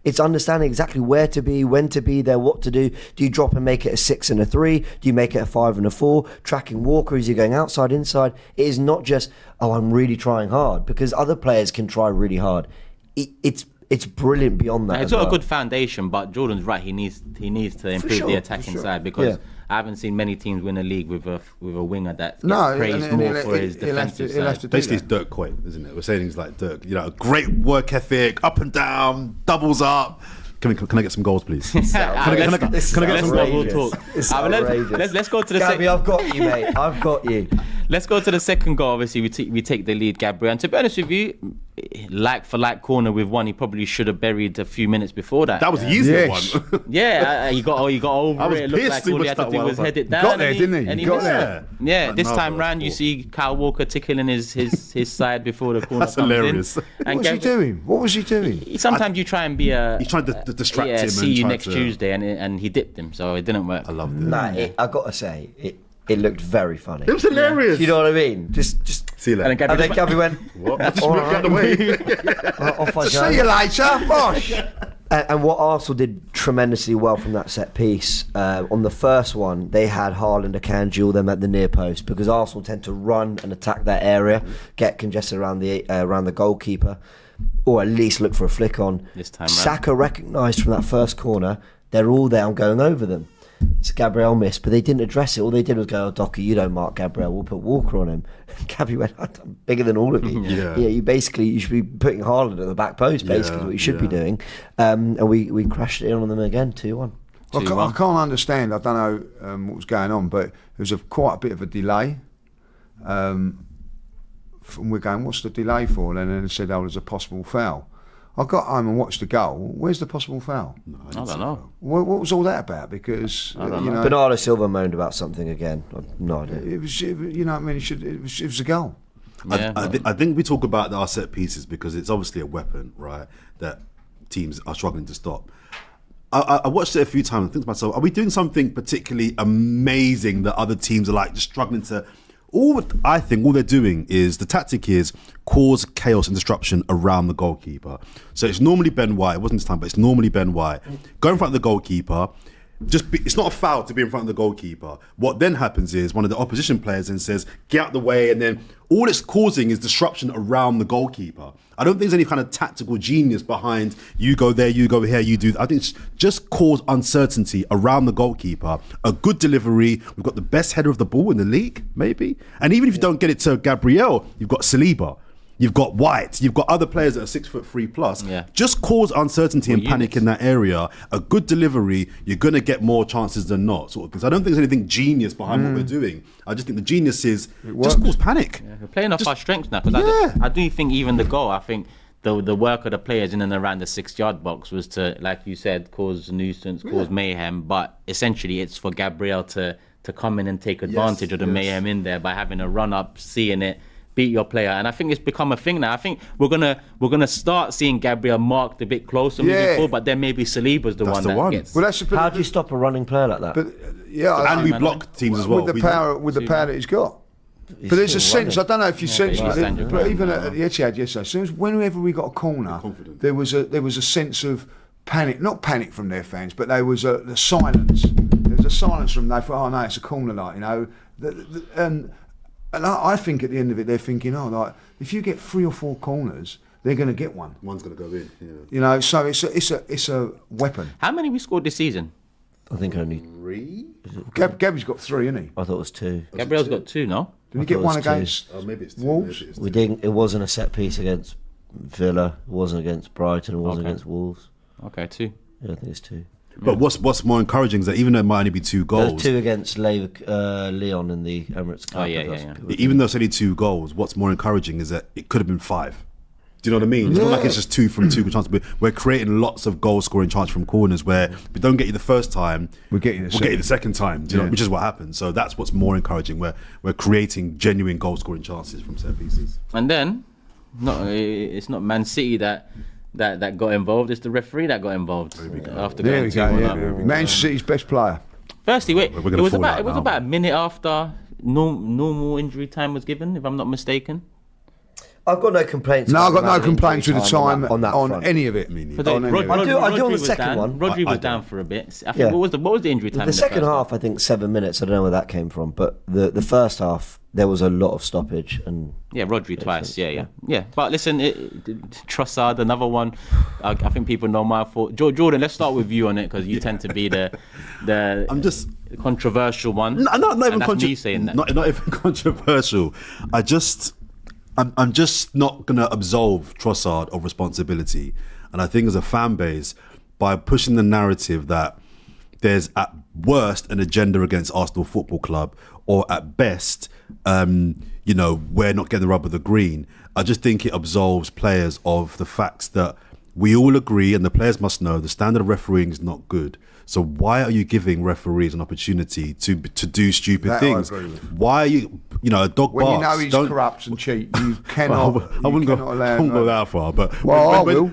It's understanding exactly where to be, when to be there, what to do. Do you drop and make it a 6 and a 3? Do you make it a 5 and a 4? Tracking Walker as you're going outside, inside. It is not just, I'm really trying hard, because other players can try really hard. It's brilliant beyond that. It's got a good foundation, but Jordan's right. He needs to improve the attacking side, because I haven't seen many teams win a league with a winger that gets praised more for his defensive side. Basically, it's Dirk Coit, isn't it? We're saying things like Dirk, great work ethic, up and down, doubles up. Can I get some goals, please? Can I get some goals? Let's go to the Gabby, I've got you, mate. I've got you. Let's go to the second goal. Obviously, we take the lead, Gabriel. And to be honest with you, like for like corner with one, he probably should have buried a few minutes before that. That was the easier one. Yeah, he got over it. It looked like all he had to do was head it down. Got there, didn't he? And he got missed there. it. Yeah, this time round, you see Kyle Walker tickling his side before the corner That's comes hilarious. in. What was he doing? What was he doing? Sometimes you try and be a... He's trying to distract him. See you next Tuesday, and he dipped him, so it didn't work. I loved it. Nah, I got to say, it looked very funny. It was hilarious. You know what I mean? Just see you later. And then Gabby went, what? Just moved out the way. Off I go. See you later, bosh. And what Arsenal did tremendously well from that set piece, on the first one, they had Harland, Akanji, all them at the near post, because Arsenal tend to run and attack that area, get congested around the goalkeeper, or at least look for a flick on. This time Saka recognised from that first corner, they're all there, I'm going over them. So Gabriel missed, but they didn't address it. All they did was go, Docky, you don't mark Gabriel, we'll put Walker on him. Gabby went, I'm bigger than all of you. Yeah, you should be putting Harland at the back post, basically, what you should be doing. And we crashed it in on them again, 2-1. I can't understand. I don't know what was going on, but there was quite a bit of a delay. And we're going, what's the delay for? And then they said, there's a possible foul. I got home and watched the goal. Where's the possible foul? I don't know. What was all that about? Because Bernardo Silva moaned about something again. I've no idea. It was, you know what I mean? It was a goal. Yeah, I think we talk about our set pieces because it's obviously a weapon, right? That teams are struggling to stop. I watched it a few times and think to myself, are we doing something particularly amazing that other teams are like just struggling to? I think all they're doing is, the tactic is cause chaos and disruption around the goalkeeper. So it's normally Ben White, it wasn't this time, but it's normally Ben White. Go in front of the goalkeeper, it's not a foul to be in front of the goalkeeper. What then happens is one of the opposition players then says, get out the way, and then all it's causing is disruption around the goalkeeper. I don't think there's any kind of tactical genius behind you go there, you go here, you do. I think it's just cause uncertainty around the goalkeeper. A good delivery. We've got the best header of the ball in the league, maybe. And even if you don't get it to Gabriel, you've got Saliba. You've got White. You've got other players that are 6'3" plus. Yeah. Just cause uncertainty and panic in that area. A good delivery, you're going to get more chances than not, sort of thing. So I don't think there's anything genius behind what we're doing. I just think the genius is just cause panic. Yeah, we're playing off our strengths now. Because I do think even the goal, I think the work of the players in and around the 6-yard box was to, like you said, cause nuisance, cause mayhem. But essentially, it's for Gabriel to come in and take advantage of the mayhem in there by having a run up, seeing it, beat your player. And I think it's become a thing now. I think we're gonna start seeing Gabriel marked a bit closer moving forward, but then maybe Saliba's the one that gets. Well, how do you stop a running player like that? But and we block teams as well with the power that he's got. But there's a sense. I don't know if you sense it, but even at the Etihad yesterday, as soon as whenever we got a corner, there was a sense of panic. Not panic from their fans, but there was the silence. There was a silence from them. They thought, oh no, it's a corner, like, you know. And I think at the end of it, they're thinking, oh, like, if you get 3 or 4 corners, they're going to get one. One's going to go in. Yeah. You know, so it's a weapon. How many we scored this season? I think only 3. Gabby's got 3, isn't he? I thought it was 2. Gabriel's got 2, no? Did he get one against maybe it's 2, Wolves? maybe it's 2. We didn't. It wasn't a set piece against Villa. It wasn't against Brighton. It wasn't against Wolves. Okay, 2. Yeah, I think it's 2. But what's more encouraging is that even though it might only be 2 goals, there's 2 against Leon in the Emirates Cup. Oh yeah. Even though it's only 2 goals, what's more encouraging is that it could have been 5. Do you know what I mean? It's not like it's just 2 from 2 chances. We're creating lots of goal scoring chances from corners where we don't get you the first time, we'll get you the second time. Do you know, which is what happens. So that's what's more encouraging. We're creating genuine goal scoring chances from set pieces. And then, it's not Man City that got involved. It's the referee that got involved after going 2-1 up. Man City's best player. Firstly, it was about a minute after normal injury time was given, if I'm not mistaken. I've got no complaints. No, I've got no complaints with the time on any of it. I do on the second one. Rodri was down for a bit. I think what was the injury time? The second half, I think 7 minutes. I don't know where that came from, but the first half there was a lot of stoppage and Rodri twice. Yeah. But listen, Trossard, another one. I think people know my fault. Jordan, let's start with you on it because you tend to be the I'm just controversial one. Not even me saying that. Not even controversial. I'm just not going to absolve Trossard of responsibility. And I think as a fan base, by pushing the narrative that there's at worst an agenda against Arsenal Football Club, or at best, we're not getting the rub of the green, I just think it absolves players of the facts that we all agree, and the players must know, the standard of refereeing is not good. So why are you giving referees an opportunity to do stupid things? Why are you, a dog when barks? You know he's corrupt and cheat, you cannot. I wouldn't go that far, but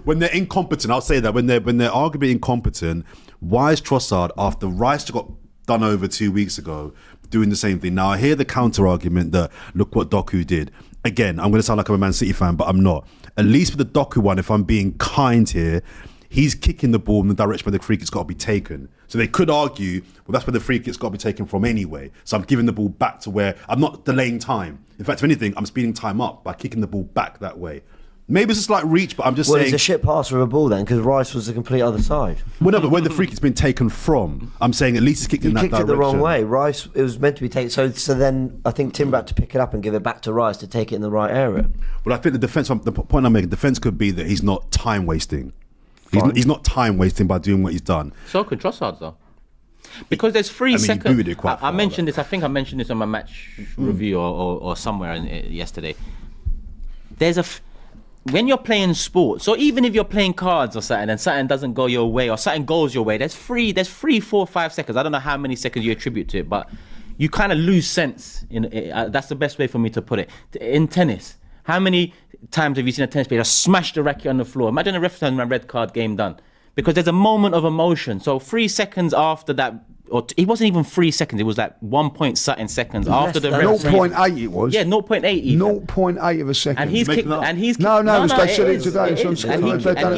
when they're incompetent, I'll say that when they're arguably incompetent, why is Trossard, after Rice got done over 2 weeks ago, doing the same thing? Now I hear the counter argument that look what Doku did. Again, I'm going to sound like I'm a Man City fan, but I'm not. At least with the Doku one, if I'm being kind here, he's kicking the ball in the direction where the free kick's got to be taken. So they could argue, well, that's where the free kick's got to be taken from anyway. So I'm giving the ball back to where I'm not delaying time. In fact, if anything, I'm speeding time up by kicking the ball back that way. Maybe it's just like reach, but I'm just saying. Well, it's a shit pass for a ball then, because Rice was the complete other side. Well, no, but where the free kick's been taken from, I'm saying at least it's kicked in that direction. He kicked it the wrong way. Rice, it was meant to be taken. So then I think Timber had to pick it up and give it back to Rice to take it in the right area. Well, I think the point I'm making, defence could be that he's not time wasting. He's not time wasting by doing what he's done. So could Trossard though. Because there's 3 seconds. You booed it quite far, I mentioned this. I think I mentioned this on my match review or somewhere yesterday. When you're playing sports, so even if you're playing cards or something and something doesn't go your way or something goes your way, there's 3, 4, 5 seconds. I don't know how many seconds you attribute to it, but you kind of lose sense. That's the best way for me to put it. In tennis, how many times have you seen a tennis player just smash the racket on the floor? Imagine a referee telling my red card, game done. Because there's a moment of emotion. So 3 seconds after that, or it wasn't even 3 seconds, it was like 1 point something seconds after the referee. 0.8 it was. Yeah, 0.8 even. 0.8 of a second. And he's kicked. No, they said it today. And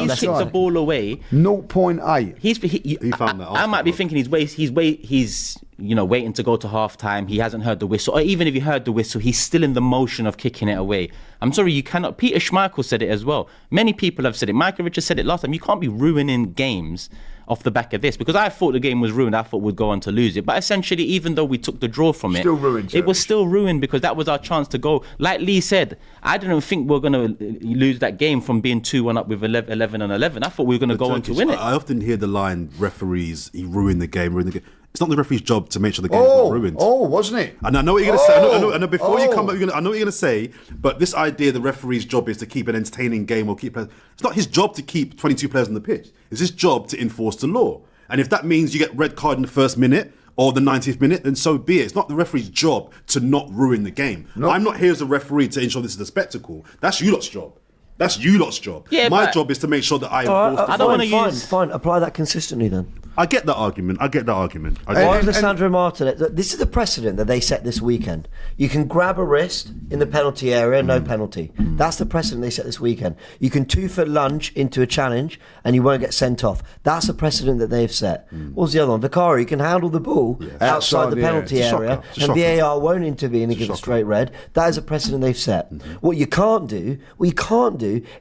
he's kicked the ball away. 0.8. He found that. I might be thinking he's waiting to go to half time. He hasn't heard the whistle, or even if he heard the whistle, he's still in the motion of kicking it away. I'm sorry, you cannot. Peter Schmeichel said it as well. Many people have said it. Michael Richards said it last time. You can't be ruining games off the back of this, because I thought the game was ruined. I thought we'd go on to lose it, but essentially, even though we took the draw from it, it was still ruined because that was our chance to go. Like Lee said, I didn't think we were going to lose that game from being 2-1 up with 11 and 11. I thought we were going to go on to win it. I often hear the line, referees, he ruined the game. It's not the referee's job to make sure the game's not ruined. Wasn't it? And I know what you're going to say. I know before you come back, I know what you're going to say, but this idea the referee's job is to keep an entertaining game or keep players. It's not his job to keep 22 players on the pitch. It's his job to enforce the law. And if that means you get red card in the first minute or the 90th minute, then so be it. It's not the referee's job to not ruin the game. Nope. I'm not here as a referee to ensure this is a spectacle. That's you lot's job. Yeah, my job is to make sure that I enforce I don't want to use... Fine, apply that consistently then. I get that argument. Why is Alessandro Martinelli? This is the precedent that they set this weekend. You can grab a wrist in the penalty area, no penalty. That's the precedent they set this weekend. You can 2-foot lunge into a challenge and you won't get sent off. That's the precedent that they've set. What's the other one? Vicari, you can handle the ball outside the penalty area and VAR won't intervene and give a straight red. That is a precedent they've set. What you can't do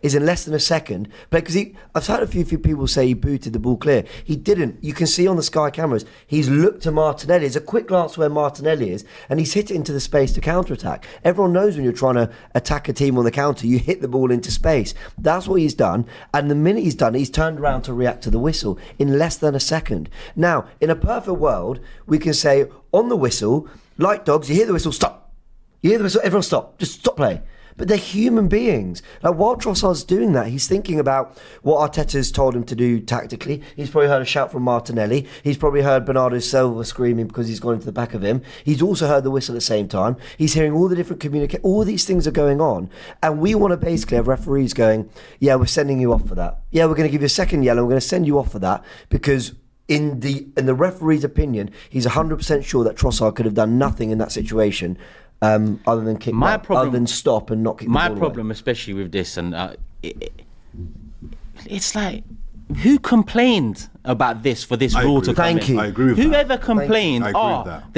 is in less than a second, because I've had a few people say he booted the ball clear. He didn't. You can see on the Sky cameras, he's looked to Martinelli. It's a quick glance where Martinelli is, and he's hit it into the space to counter-attack. Everyone knows when you're trying to attack a team on the counter, you hit the ball into space. That's what he's done, and the minute he's done it, he's turned around to react to the whistle in less than a second. Now, in a perfect world, we can say, on the whistle, like dogs, you hear the whistle, stop. You hear the whistle, everyone stop. Just stop play. But they're human beings. Like, while Trossard's doing that, he's thinking about what Arteta's told him to do tactically. He's probably heard a shout from Martinelli. He's probably heard Bernardo Silva screaming because he's gone into the back of him. He's also heard the whistle at the same time. He's hearing all the different communication. All these things are going on. And we want to basically have referees going, yeah, we're sending you off for that. Yeah, we're going to give you a second yellow. We're going to send you off for that because... In the referee's opinion, he's 100% sure that Trossard could have done nothing in that situation. other than kick, other than stop and not kick the ball My problem, especially with this, and it's like, who complained about this for this rule to come in? Thank you. I agree with that. Whoever complained, I agree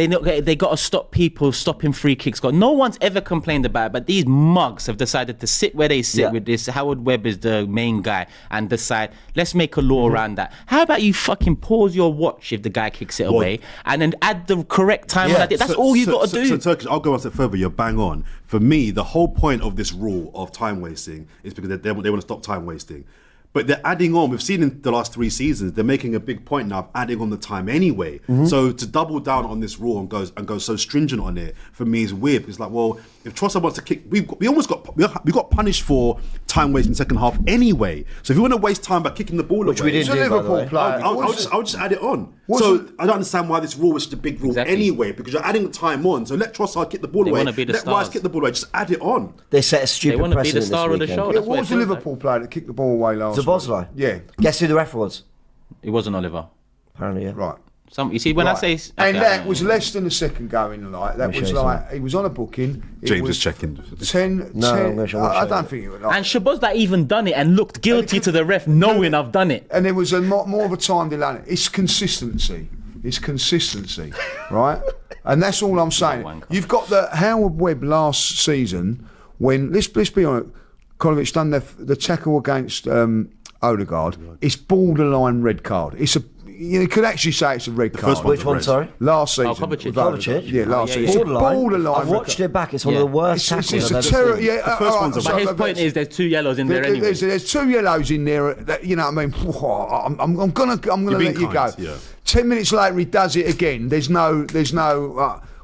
with that. they got to stop people stopping free kicks. No one's ever complained about it, but these mugs have decided to sit where they sit with this. Howard Webb is the main guy and decide, let's make a law around that. How about you fucking pause your watch if the guy kicks it away and then add the correct time on that? That's all you got to do. So Turkish, I'll go one step further. You're bang on. For me, the whole point of this rule of time wasting is because they want to stop time wasting. But they're adding on. We've seen in the last 3 seasons, they're making a big point now of adding on the time anyway. So to double down on this rule and go so stringent on it, for me is weird. It's like, well, if Trossard wants to kick, we got punished for time wasting in the second half anyway. So if you want to waste time by kicking the ball away, which we didn't do, Liverpool player. I'll just add it on. So I don't understand why this rule is such a big rule anyway, because you're adding the time on. So let Trossard kick the ball away. Let Rice kick the ball away. Just add it on. They set a stupid precedent this weekend. They want to be the star of the show. What was the Liverpool player that kicked the ball away last week? Szoboszlai. Yeah. Guess who the ref was? It wasn't Oliver. Apparently, yeah. Right. You see, when I say... And that was less than a second going like. That was like, he was on a booking. James is checking. 10. I don't think it was like... And Szoboszlai even done it and looked guilty to the ref knowing I've done it. And there was a more of a time delay. It's consistency. Right? And that's all I'm saying. You've got the Howard Webb last season when, let's be honest, Kolovich done the tackle against Odegaard. It's borderline red card. You could actually say it's a red card. Which one, sorry? Last season. Kovacic? Yeah, last season. Borderline. I've watched it back. It's one of the worst tackles I've ever seen. The first one's But his point is there's 2 yellows in there anyway. There's 2 yellows in there. That, you know what I mean? I'm gonna let you go. Yeah. 10 minutes later, he does it again. There's no.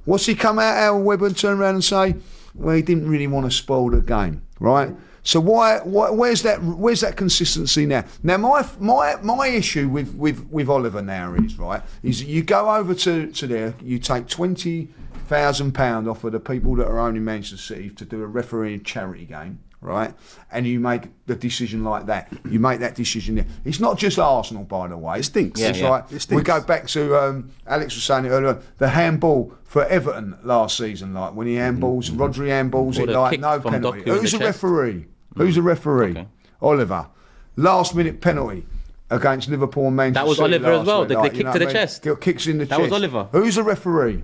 What's he come out, Howard Webb, and turn around and say, well, he didn't really want to spoil the game, right? So where's that consistency now? Now my issue with Oliver now is you go over to there, you take £20,000 off of the people that are owning Manchester City to do a referee charity game, right? And you make the decision like that. You make that decision there. It's not just Arsenal, by the way. It stinks. Right. It stinks. We go back to Alex was saying it earlier, the handball for Everton last season, like when he handballs, Rodri handballs it like no penalty. Who's the referee? Who's the referee? Okay. Oliver. Last minute penalty against Liverpool and Manchester City. That was Oliver as well. The kick to the chest. Kicks in the chest. That was Oliver. Who's the referee?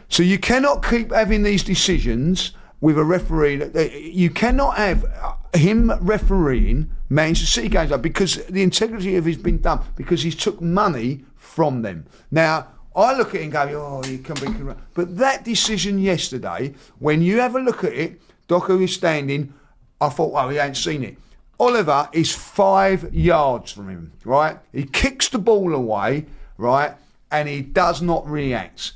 So you cannot keep having these decisions with a referee. You cannot have him refereeing Manchester City games because the integrity of it has been done because he's took money from them. Now, I look at it and go, you can be correct. But that decision yesterday, when you have a look at it, Doku is standing, I thought, he ain't seen it. Oliver is 5 yards from him, right? He kicks the ball away, right? And he does not react.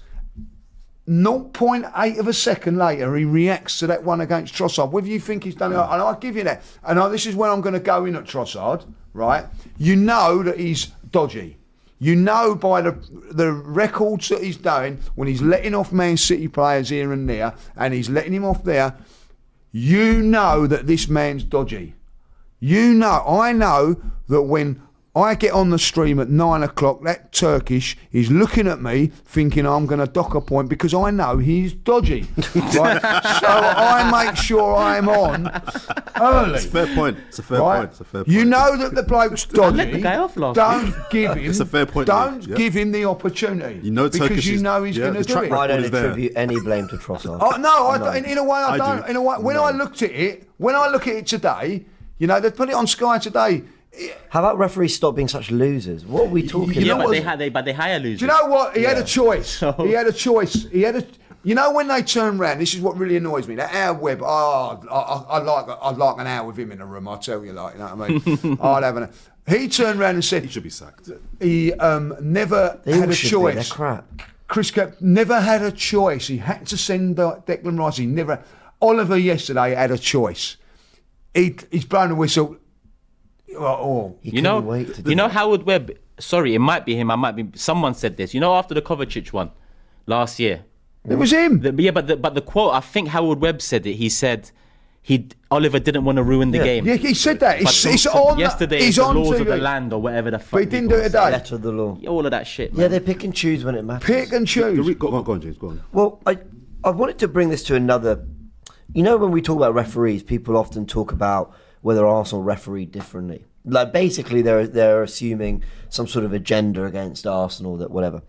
0.8 of a second later, he reacts to that one against Trossard. Whether you think he's done it, and I'll give you that. And this is where I'm going to go in at Trossard, right? You know that he's dodgy. You know by the records that he's doing, when he's letting off Man City players here and there, and he's letting him off there, you know that this man's dodgy. I know that when I get on the stream at 9 o'clock, that Turkish is looking at me thinking I'm going to dock a point because I know he's dodgy. Right? So I make sure I'm on early. It's a fair point. It's a fair point. You know that the bloke's dodgy. I let the guy off last Don't give him. It's a fair point. Don't give him the opportunity. You know because Turkish you know he's going to do it. I don't attribute any blame to Trossard. In a way I don't. In a way, when I look at it today, you know they've put it on Sky today. How about referees stop being such losers? What are we talking about? But they hire losers. Do you know what? He had a choice. He had a choice. You know when they turn round, this is what really annoys me. That Howard Webb, I'd like an hour with him in a room. I tell you, like, you know what I mean. I'd have an. He turned round and said he should be sacked. He never had a choice. They're crap. Chris Cap never had a choice. He had to send Declan Rice. He never. Oliver yesterday had a choice. He's blown the whistle. You know Howard Webb. Sorry, it might be him. Someone said this. You know, after the Kovacic one last year, it was him. But the quote, I think Howard Webb said it. He said Oliver didn't want to ruin the game. Yeah, he said that. It's on yesterday. It's the on laws TV. of the land or whatever the fuck. But he didn't do it today. Letter of the law. All of that shit. Yeah, they pick and choose when it matters. Pick and choose. Go on, James. Go on. Well, I wanted to bring this to another. You know, when we talk about referees, people often talk about whether Arsenal refereed differently. Like, basically, they're assuming some sort of agenda against Arsenal, that whatever.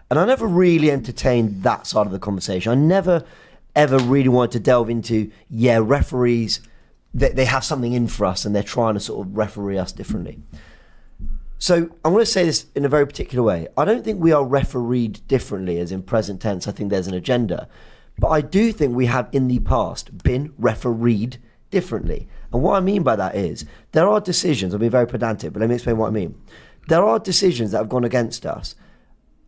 And I never really entertained that side of the conversation. I never, ever really wanted to delve into, referees, they have something in for us and they're trying to sort of referee us differently. So I'm going to say this in a very particular way. I don't think we are refereed differently, as in present tense. I think there's an agenda. But I do think we have, in the past, been refereed differently. And what I mean by that is, there are decisions, I'll be very pedantic, but let me explain what I mean. There are decisions that have gone against us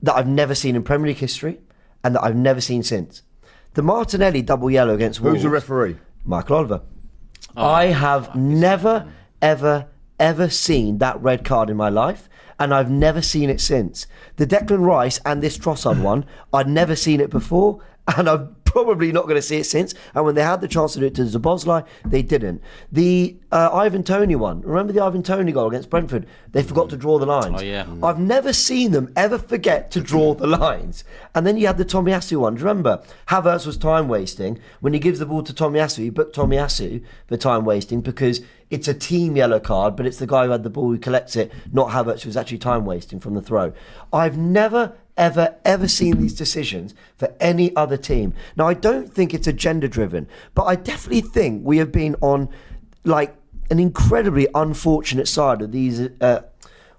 that I've never seen in Premier League history and that I've never seen since. The Martinelli double yellow against Wolves. Who's the referee? Michael Oliver. I have never, ever seen that red card in my life, and I've never seen it since. The Declan Rice and this Trossard one, I'd never seen it before, and I'm probably not going to see it since. And when they had the chance to do it to Szoboszlai, they didn't. The Ivan Toney one, remember the Ivan Toney goal against Brentford? They forgot to draw the lines. Oh, yeah. I've never seen them ever forget to draw the lines. And then you had the Tomiyasu one. Do you remember? Havertz was time wasting. When he gives the ball to Tomiyasu, he booked Tomiyasu for time wasting because it's a team yellow card, but it's the guy who had the ball who collects it, not Havertz, who's actually time wasting from the throw. I've never ever seen these decisions for any other team. Now, I don't think it's agenda driven, but I definitely think we have been on like an incredibly unfortunate side of these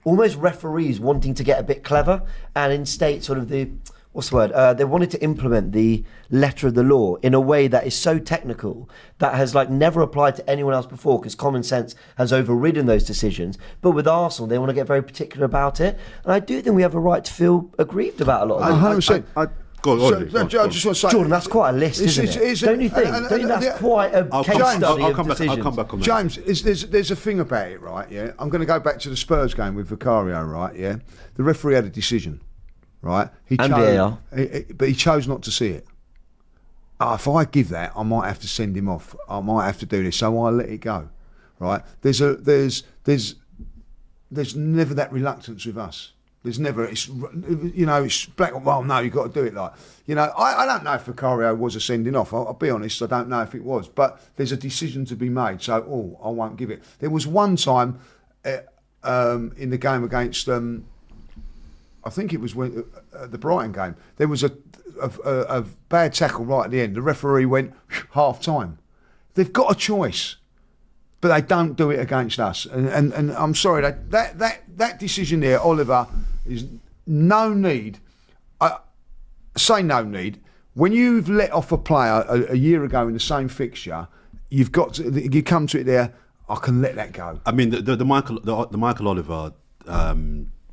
almost referees wanting to get a bit clever and instate sort of the, what's the word? They wanted to implement the letter of the law in a way that is so technical that has like never applied to anyone else before, because common sense has overridden those decisions. But with Arsenal, they want to get very particular about it, and I do think we have a right to feel aggrieved about a lot of it. 100%. Go on. I just want to say, Jordan, that's quite a list, isn't it? Don't you think? Don't you think that's quite a case study I'll of come decisions? back on that. James, there's a thing about it, right? Yeah, I'm going to go back to the Spurs game with Vicario, right? Yeah, the referee had a decision, right? But he chose not to see it. If I give that, I might have to send him off. I might have to do this, so I let it go, right? There's never that reluctance with us. There's never, it's black. Well, no, you've got to do it. I don't know if Vicario was a sending off. I'll be honest, I don't know if it was, but there's a decision to be made. So, I won't give it. There was one time in the game against, I think it was the Brighton game. There was a bad tackle right at the end. The referee went half time. They've got a choice, but they don't do it against us. And I'm sorry, that decision there, Oliver, is no need. I say no need. When you've let off a player a year ago in the same fixture, you come to it there. I can let that go. I mean, the Michael Oliver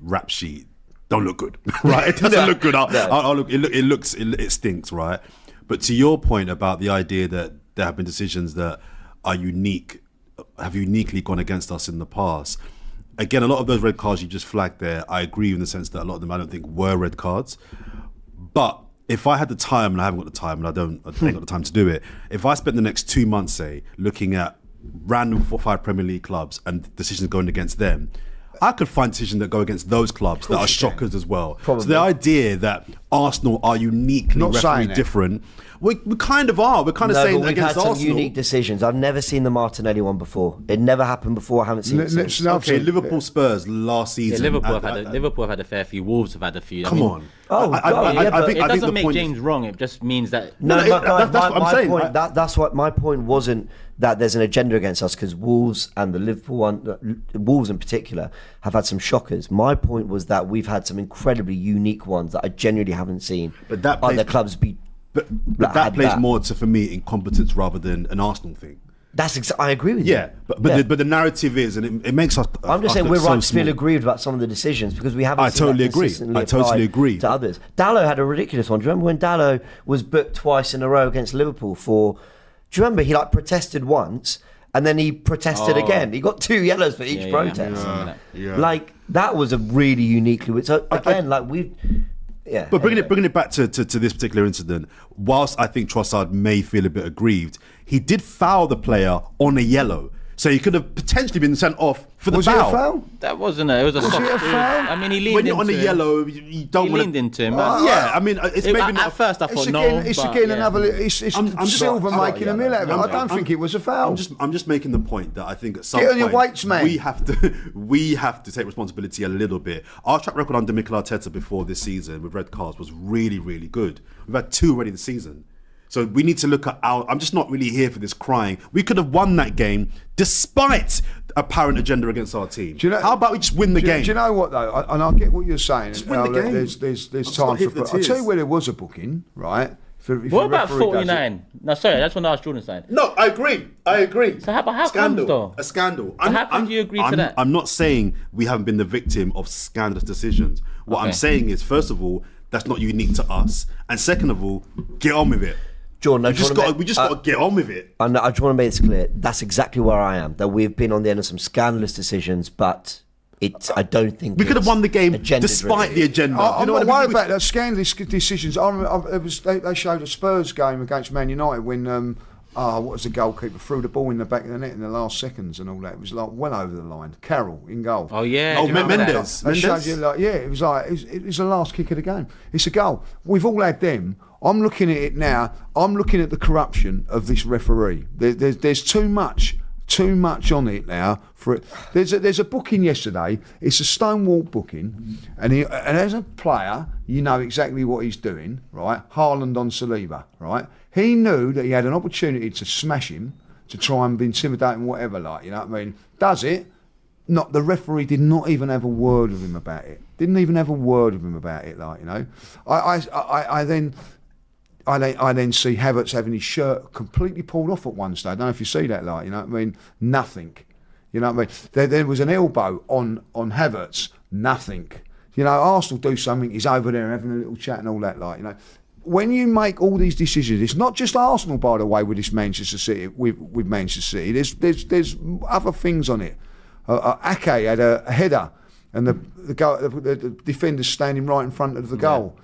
rap sheet don't look good, right? It doesn't look good. It stinks, right? But to your point about the idea that there have been decisions that are unique, have uniquely gone against us in the past. Again, a lot of those red cards you just flagged there, I agree in the sense that a lot of them I don't think were red cards. But if I had the time, and I haven't got the time, and I ain't got the time to do it, if I spent the next 2 months, say, looking at random 4-5 Premier League clubs and decisions going against them, I could find decisions that go against those clubs that are shockers as well. Probably. So the idea that Arsenal are uniquely refereed different, we kind of are. We're kind of saying that against Arsenal. We've had some unique decisions. I've never seen the Martinelli one before. It never happened before. I haven't seen it since. Okay, Liverpool Spurs last season. Yeah, Liverpool have had a fair few. Wolves have had a few. Come on. It doesn't make James wrong. It just means that that's what I'm saying. Point, that's what my point wasn't. That there's an agenda against us, because Wolves and the Liverpool one, Wolves in particular, have had some shockers. My point was that we've had some incredibly unique ones that I genuinely haven't seen other clubs be. But that plays more to, for me, incompetence rather than an Arsenal thing. I agree with you. Yeah, but the narrative is, and it makes us. I'm just saying we're right to feel aggrieved about some of the decisions because we haven't. I totally agree. To others, Dalot had a ridiculous one. Do you remember when Dalot was booked twice in a row against Liverpool for? Do you remember he protested once and then he protested again? He got 2 yellows for each protest. Like that was a really uniquely. So again, yeah. But bringing it back to this particular incident, whilst I think Trossard may feel a bit aggrieved, he did foul the player on a yellow. So he could have potentially been sent off for the Was foul. it a foul? That wasn't it. It was a soft. it a foul? I mean, he leaned When you're into on the him. yellow, you don't He want leaned into him. Yeah, I mean, it's maybe At not. first, I It's thought again, no. it's but, again yeah. another. It's Silver making a mill out of it. I don't think it was a foul. I'm just making the point that I think at some Get on point your weights, man. we have to take responsibility a little bit. Our track record under Mikel Arteta before this season with red cards was really, really good. We've had 2 already this season. So we need to look at I'm just not really here for this crying. We could have won that game despite apparent agenda against our team. How about we just win the game? Do you know what though? And I get what you're saying. Just win the game. There's just time not here for. for the I'll tell you tears. where there was a booking, right? What about 49? No, sorry, that's when I asked Jordan side. No, I agree. So how comes Scandal. though? A scandal. How come you agree to that? I'm not saying we haven't been the victim of scandalous decisions. What I'm saying is, first of all, that's not unique to us, and second of all, get on with it. Jordan, we just got to get on with it. I just want to make this clear. That's exactly where I am. That we've been on the end of some scandalous decisions, but I don't think we could have won the game agenda despite the agenda. I'm You know not what I worried mean? about those scandalous decisions. I remember they showed a Spurs game against Man United when what was the goalkeeper threw the ball in the back of the net in the last seconds and all that. It was like well over the line. Carroll in goal. Oh yeah. Oh, do you remember that? Mendes. They showed you like it was like it was the last kick of the game. It's a goal. We've all had them. I'm looking at it now. I'm looking at the corruption of this referee. There's too much on it now. For it. There's a booking yesterday. It's a Stonewall booking, and as a player, you know exactly what he's doing, right? Harland on Saliba, right? He knew that he had an opportunity to smash him, to try and intimidate him, whatever, like, you know what I mean? Does it? Not the referee did not even have a word with him about it. Didn't even have a word with him about it, like, you know. I then see Havertz having his shirt completely pulled off at one stage. I don't know if you see that, like, you know what I mean? Nothing. You know what I mean? There was an elbow on Havertz. Nothing. You know, Arsenal do something. He's over there having a little chat and all that, like, you know. When you make all these decisions, it's not just Arsenal, by the way, with this Manchester City, with Manchester City. There's other things on it. Ake had a header, and the defender's standing right in front of the goal.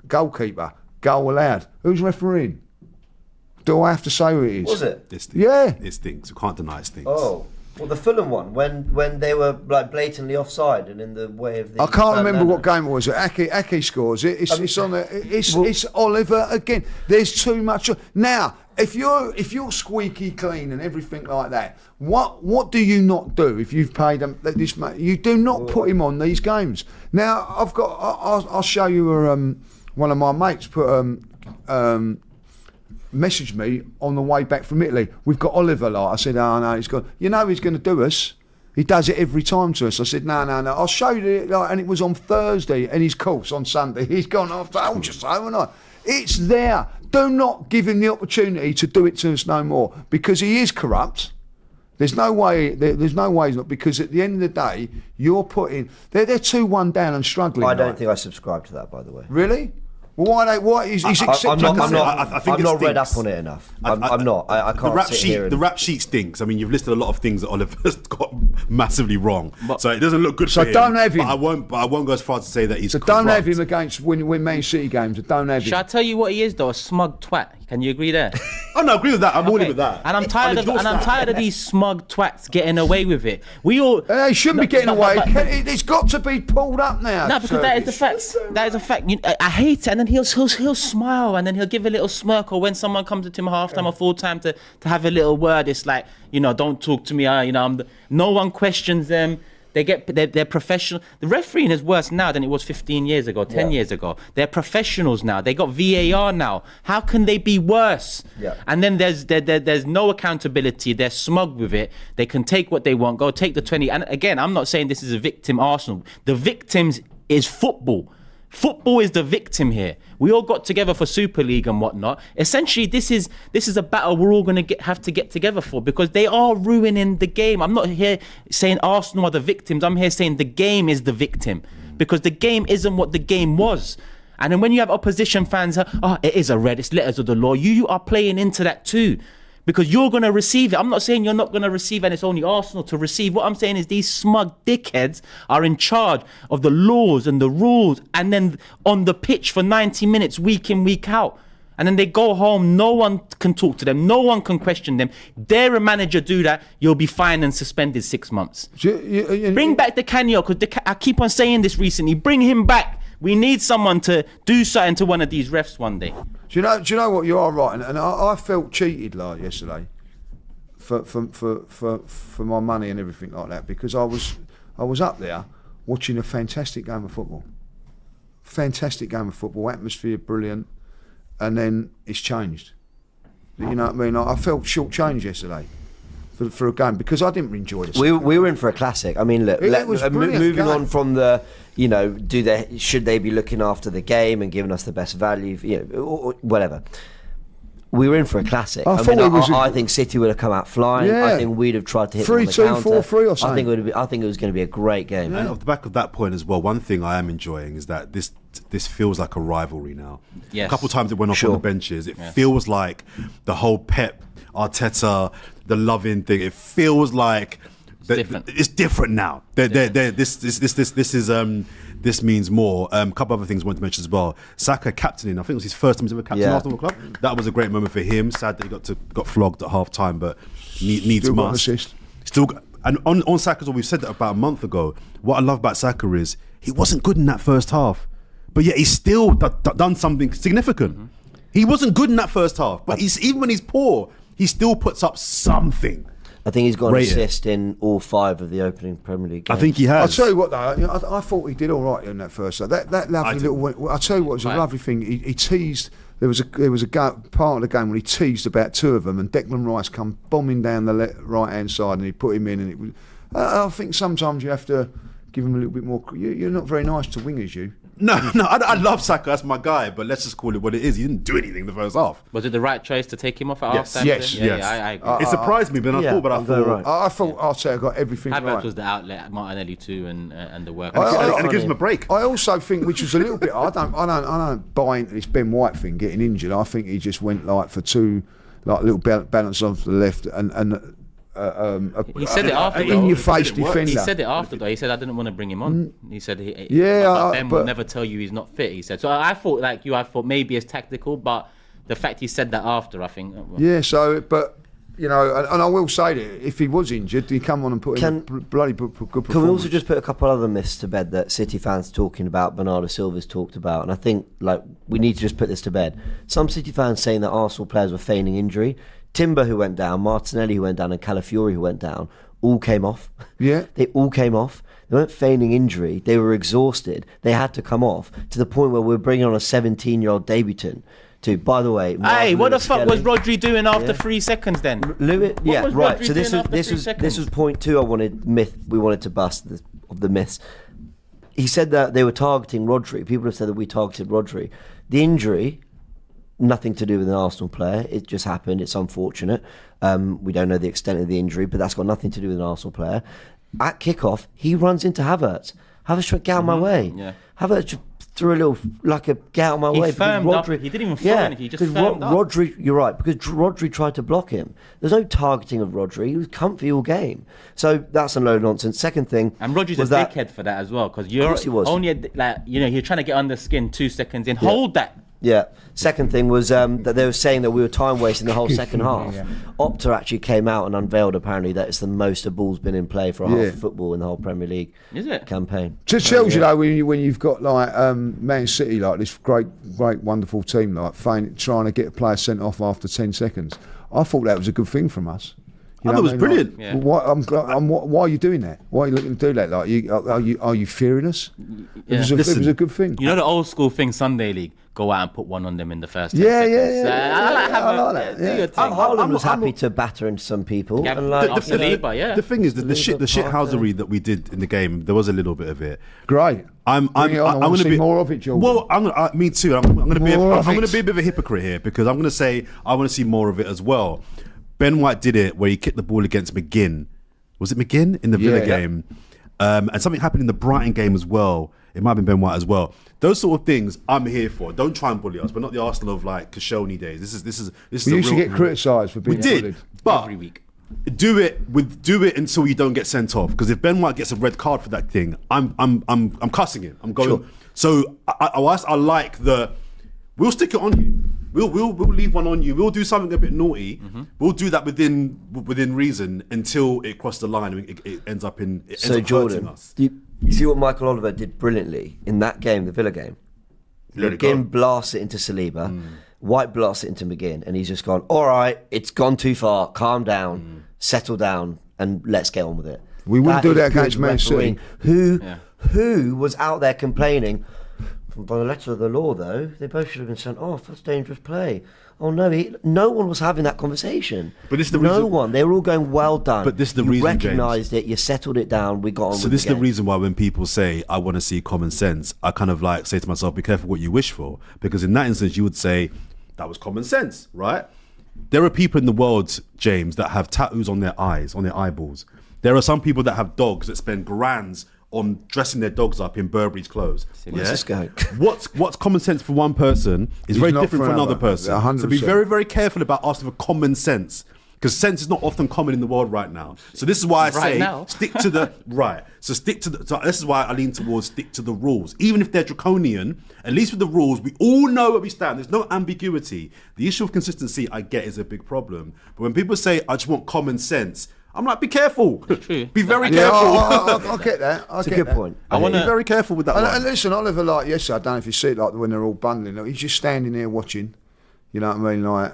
Goalkeeper. Goal allowed. Who's refereeing? Do I have to say who it is? Was it? It stinks. Yeah. It stinks. We can't deny it stinks. Oh, well, the Fulham one when they were like blatantly offside and in the way of the. I can't remember what game it was. Ake scores. It's on. It's Oliver again. There's too much. Now, if you're squeaky clean and everything like that, what do you not do if you've paid them this much? You do not put him on these games. Now, I'll show you. One of my mates messaged me on the way back from Italy. We've got Oliver. Like I said, oh no, he's gone. You know he's going to do us. He does it every time to us. I said, no. I'll show you it. Like, and it was on Thursday, and his course on Sunday. He's gone. I told you so, haven't I? It's there. Do not give him the opportunity to do it to us no more, because he is corrupt. There's no way. There's no way he's not, because at the end of the day, you're putting. They're 2-1 down and struggling. I don't think I subscribe to that, by the way. Really? Well, why he's accepted? I'm I think not it read up stinks. on it enough. I'm not. I can't The rap sheet stinks. I mean, you've listed a lot of things that Oliver's got massively wrong, so it doesn't look good for him. So don't have him. But I won't go as far as to say that he's. So corrupt. don't have him against win Man City games. Don't have him. Shall I tell you what he is though? A smug twat. Can you agree there? Oh no, I agree with that. I'm all in with that. And I'm tired of these smug twats getting away with it. We all. He shouldn't be getting away. It's got to be pulled up now. No, because that is the fact. That is a fact. I hate it. And then he'll smile, and then he'll give a little smirk, or when someone comes to him half time or full time to have a little word, it's like, you know, don't talk to me. No one questions them. They're professional. The refereeing is worse now than it was 15 years ago, 10 years ago. They're professionals now. They got VAR now. How can they be worse? Yeah. And then there's no accountability. They're smug with it. They can take what they want. Go take the 20. And again, I'm not saying this is a victim Arsenal. The victims is football. Football is the victim here. We all got together for Super League and whatnot. Essentially, this is a battle we're all going to have to get together for, because they are ruining the game. I'm not here saying Arsenal are the victims. I'm here saying the game is the victim, because the game isn't what the game was. And then when you have opposition fans, it is a red, it's letters of the law. You are playing into that too, because you're going to receive it. I'm not saying you're not going to receive and it's only Arsenal to receive. What I'm saying is these smug dickheads are in charge of the laws and the rules, and then on the pitch for 90 minutes, week in, week out. and then they go home. No one can talk to them. No one can question them. Dare a manager do that, you'll be fined and suspended 6 months. Bring back the Canio, because I keep on saying this recently. Bring him back. We need someone to do something to one of these refs one day. Do you know what, you are right, and I felt cheated like yesterday for my money and everything like that, because I was up there watching a fantastic game of football. Fantastic game of football, atmosphere brilliant, and then it's changed. You know what I mean? I felt short-changed yesterday for a game because I didn't enjoy it. We were in for a classic. I mean, look, moving game. On from the, should they be looking after the game and giving us the best value, or whatever. We were in for a classic. I think City would have come out flying. Yeah. I think we'd have tried to hit 3-2, 4-3 or something. I think it was going to be a great game. And off the back of that point as well, one thing I am enjoying is that this feels like a rivalry now. Yes. A couple of times it went off on the benches. It feels like the whole Pep, Arteta, the loving thing. It feels like it's different now. This means more. A couple other things I want to mention as well. Saka captaining, I think it was his first time he's ever captained Arsenal club. That was a great moment for him. Sad that he got flogged at half time, but needs still must. And on Saka, we've said that about a month ago. What I love about Saka is he wasn't good in that first half, but yet he's still done something significant. Mm-hmm. He wasn't good in that first half, but even when he's poor, he still puts up something. I think he's got an assist in all 5 of the opening Premier League games. I think he has. I'll tell you what, though, I thought he did all right in that first. That lovely little. I'll tell you what, it was a lovely thing. He teased. There was a part of the game when he teased about 2 of them, and Declan Rice come bombing down the right hand side, and he put him in. And it was. I think sometimes you have to give him a little bit more. You're not very nice to wingers, you. No, I love Saka, that's my guy, but let's just call it what it is. He didn't do anything in the first half. Was it the right choice to take him off at half time? Yes. I agree. It surprised me, but I thought Arteta got everything Havertz right. was the outlet, Martinelli too, and the work. And it gives him a break. I also think, which was a little bit, I don't buy into this Ben White thing getting injured. I think he just went for 2, little balance off the left and. He said it after. In your face defender. He said it after though. He said I didn't want to bring him on. He said Ben will never tell you he's not fit. He said so. I thought like you. I thought maybe it's tactical, but the fact he said that after, I think. Yeah. So, but and I will say that if he was injured, he come on and put in bloody good performance. Can we also just put a couple other myths to bed that City fans are talking about, Bernardo Silva's talked about, and I think we need to just put this to bed. Some City fans saying that Arsenal players were feigning injury. Timber, who went down, Martinelli, who went down, and Calafiori, who went down, all came off. Yeah. They all came off. They weren't feigning injury. They were exhausted. They had to come off to the point where we're bringing on a 17-year-old debutant. By the way, hey, what the fuck was Rodri doing after 3 seconds then? Right. So this was point 2. We wanted to bust the myths. He said that they were targeting Rodri. People have said that we targeted Rodri. The injury. Nothing to do with an Arsenal player. It just happened. It's unfortunate. We don't know the extent of the injury, but that's got nothing to do with an Arsenal player. At kickoff, he runs into Havertz. Havertz went, get out of my way. Yeah. Havertz just threw a little, get out of my way. Firmed up. He didn't even throw anything. He just firmed up. Rodri, you're right, because Rodri tried to block him. There's no targeting of Rodri. He was comfy all game. So that's a load of nonsense. Second thing, and Rodri's a dickhead for that as well, because you're only you're trying to get under the skin 2 seconds in. Hold that. Yeah. Second thing was that they were saying that we were time wasting the whole second half. Opta actually came out and unveiled apparently that it's the most a ball's been in play for a half of football in the whole Premier League campaign. Just tells you though when you've got Man City this great wonderful team trying to get a player sent off after 10 seconds. I thought that was a good thing from us. I thought it was brilliant. Why are you doing that? Why are you looking to do that? Are you fearing us? Yeah. It was a good thing. The old school thing, Sunday League. Go out and put one on them in the first 10 seconds. I like that. Harland was happy to batter into some people. The thing is that the shithousery that we did in the game, there was a little bit of it. Great. I'm going to be more of it, Joel. Well, me too. I'm going to be a bit of a hypocrite here because I'm going to say I want to see more of it as well. Ben White did it where he kicked the ball against McGinn. Was it McGinn in the Villa game? And something happened in the Brighton game as well. It might have been Ben White as well. Those sort of things I'm here for. Don't try and bully us. We're not the Arsenal of Koscielny days. This is. We used to get criticised for being bullied. But every week. Do it until you don't get sent off. Because if Ben White gets a red card for that thing, I'm cussing him. I'm going. Sure. So I like the. We'll stick it on you. We'll leave one on you. We'll do something a bit naughty. We'll do that within reason until it crosses the line and it ends up Jordan, hurting us. you see what Michael Oliver did brilliantly in that game, the Villa game? McGinn blasts it into Saliba, White blasts it into McGinn, and he's just gone, all right, it's gone too far, calm down, settle down, and let's get on with it. We wouldn't do that against Man City. Who was out there complaining, by the letter of the law, though, they both should have been sent off. That's dangerous play. Oh no, no one was having that conversation. But this is the reason. No one. They were all going, well done. But this is the you reason, recognised it. You settled it down. We got on. So this is the reason why when people say I want to see common sense, I kind of like say to myself, be careful what you wish for, because in that instance you would say that was common sense, right? There are people in the world, James, that have tattoos on their eyes, on their eyeballs. There are some people that have dogs that spend grands on dressing their dogs up in Burberry's clothes. Where's this going? What's common sense for one person is very different for another person. 100%. So be very, very careful about asking for common sense, because sense is not often common in the world right now. So this is why I say stick to the right. So stick to the. So this is why I lean towards stick to the rules, even if they're draconian. At least with the rules, we all know where we stand. There's no ambiguity. The issue of consistency, I get, is a big problem. But when people say I just want common sense, I'm like, be careful. Be very careful. I get that. It's a good point. I want to be very careful with that one. And listen, Oliver, like yesterday, I don't know if you see it, like when they're all bundling, like, he's just standing there watching. You know what I mean? Like,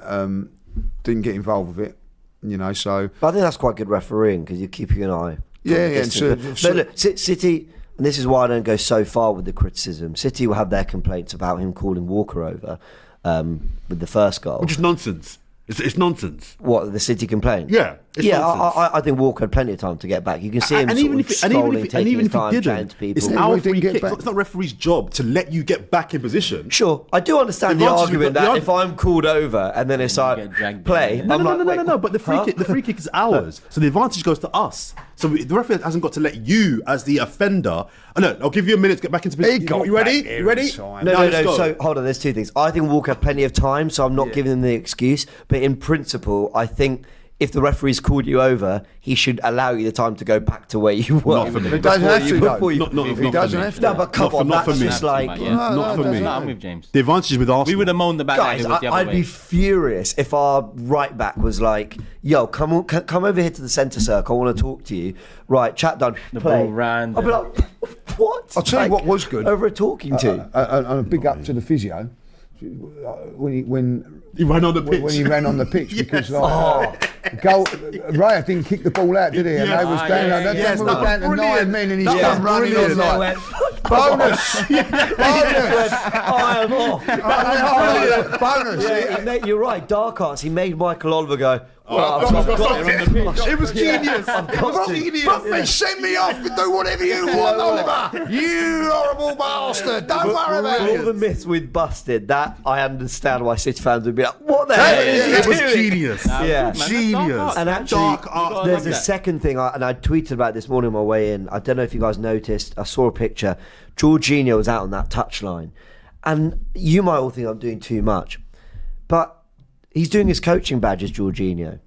didn't get involved with it. You know, so. But I think that's quite good refereeing, because you're keeping an eye. Yeah. But look, City, and this is why I don't go so far with the criticism. City will have their complaints about him calling Walker over with the first goal, which is nonsense. It's nonsense. What, the City complaint? Yeah. I think Walker had plenty of time to get back. You can see him taking his time, chatting to people. It's our free kick. It's not referee's job to let you get back in position. Sure, I do understand the argument that if I'm called over and then it's like play, no. But the free kick is ours, so the advantage goes to us. So the referee hasn't got to let you, as the offender. No, I'll give you a minute to get back into position. You ready? You ready? No. So hold on. There's two things. I think Walker had plenty of time, so I'm not giving him the excuse. But in principle, I think if the referee's called you over, he should allow you the time to go back to where you were. Not for me. He doesn't have to. He doesn't have to. No, but come on, that's just like... Not for me. No, I'm with James. The advantage is with Arsenal. We would have moaned about that. Guys, I'd be furious if our right back was like, yo, come over here to the centre circle, I want to talk to you. Right, chat done, the play. Ball ran. I'd be like, what? I'll tell you what was good. Over a talking to. And a big up to the physio. When he ran on the pitch. When he ran on the pitch, because Raya didn't kick the ball out, did he? And they was down. That was down to 9 men, and he's come running on like bonus. I am off. Bonus. You're right. Dark arts. He made Michael Oliver go. It was genius. But they send me off to do whatever you want, Oliver. You horrible bastard. Don't worry about it. All the myths we'd busted, that I understand why City fans would be like, what the hell is he doing? It was genius. Yeah. Genius. And actually, there's a second thing, and I tweeted about this morning on my way in. I don't know if you guys noticed. I saw a picture. Jorginho was out on that touchline. And you might all think I'm doing too much. But he's doing his coaching badges, Jorginho.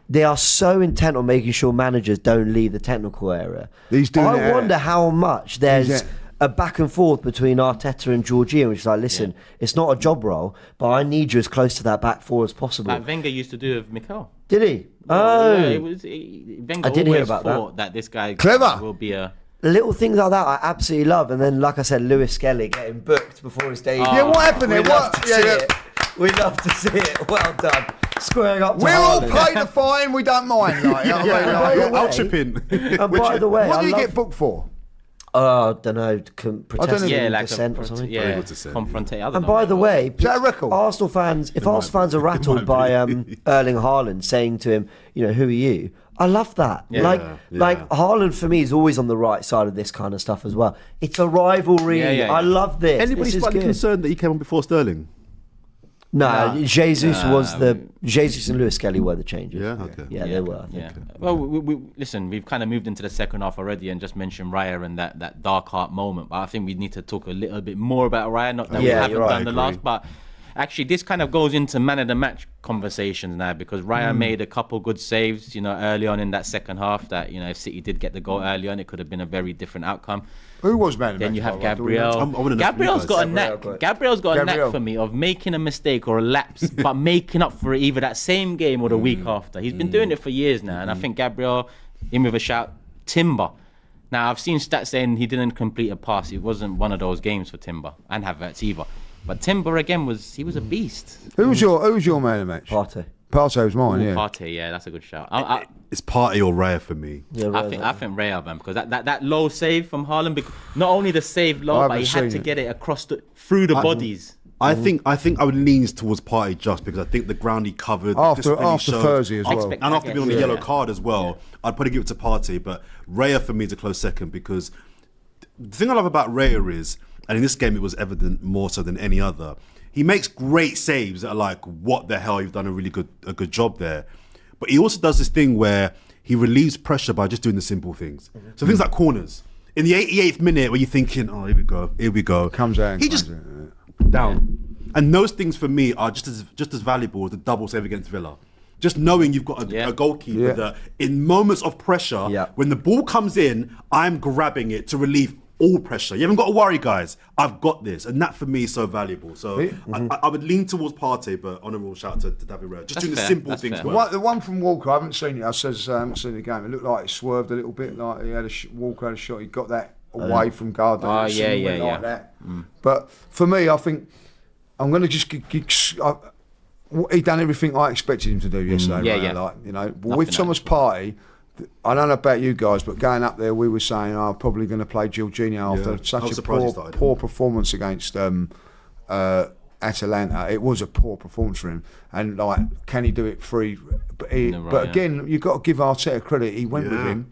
They are so intent on making sure managers don't leave the technical area. I wonder how much there's a back and forth between Arteta and Jorginho, which is like, listen, it's not a job role, but I need you as close to that back four as possible. Like Wenger used to do with Mikel. Did he? Wenger I did hear about that this guy will be a... Little things like that I absolutely love. And then, like I said, Lewis Skelly getting booked before his debut. What happened there? We love to see it. Well done. Squaring up to We'll all Harland. pay the fine, we don't mind. I'll chip in. And by the way, what do you get booked for? I don't know, protesting like dissent or something. Yeah, confrontate. And by the way, is that a record? Arsenal fans, if Arsenal fans are rattled by Erling Harland saying to him, you know, who are you? I love that. Like Harland for me is always on the right side of this kind of stuff as well. It's a rivalry. I love this. Anybody slightly concerned that he came on before Sterling? No, Jesus and Lewis Skelly were the changes. Yeah, they were. I think. Yeah. Well, we listen. We've kind of moved into the second half already, and just mentioned Raya and that dark heart moment. But I think we need to talk a little bit more about Raya. Not that we haven't done the last, but actually, this kind of goes into man of the match conversations now, because Raya made a couple good saves, early on in that second half. That if City did get the goal early on, it could have been a very different outcome. Who was man of the match? Then you have Gabriel. Gabriel's got a knack. Gabriel's got a knack for me of making a mistake or a lapse, but making up for it either that same game or the week after. He's been doing it for years now, and I think Gabriel, in with a shout, Timber. Now I've seen stats saying he didn't complete a pass. It wasn't one of those games for Timber and Havertz either. But Timber again was a beast. Who was your man of the match? Partey was mine. Yeah. Partey, yeah, that's a good shout. It's Partey or Raya for me. Yeah, I think Raya, man, because that low save from Harland, not only the save low, but he had to get it across through the bodies. I think I would lean towards Partey just because I think the ground he covered after Thursday as well, and after being on the yellow card as well, I'd probably give it to Partey. But Raya for me is a close second, because the thing I love about Raya is, and in this game it was evident more so than any other, he makes great saves that are like, what the hell, you've done a good job there. But he also does this thing where he relieves pressure by just doing the simple things. So things like corners. In the 88th minute where you're thinking, oh, here we go. Comes out. He just down. And those things for me are just as valuable as the double save against Villa. Just knowing you've got a goalkeeper that in moments of pressure, when the ball comes in, I'm grabbing it to relieve all pressure. You haven't got to worry, guys. I've got this. And that for me is so valuable. So I would lean towards Partey, but honourable shout to David Raya. Just doing the simple things. The one from Walker, I haven't seen it. I haven't seen the game. It looked like it swerved a little bit. Like he had Walker had a shot. He got that away from Gardner. Oh, yeah. Like that. But for me, I think I'm going to just he done everything I expected him to do yesterday. With Thomas Partey, I don't know about you guys, but going up there, we were saying, probably going to play Jorginho after such a poor performance against Atalanta. It was a poor performance for him, and can he do it free? But again, you've got to give Arteta credit. He went with him,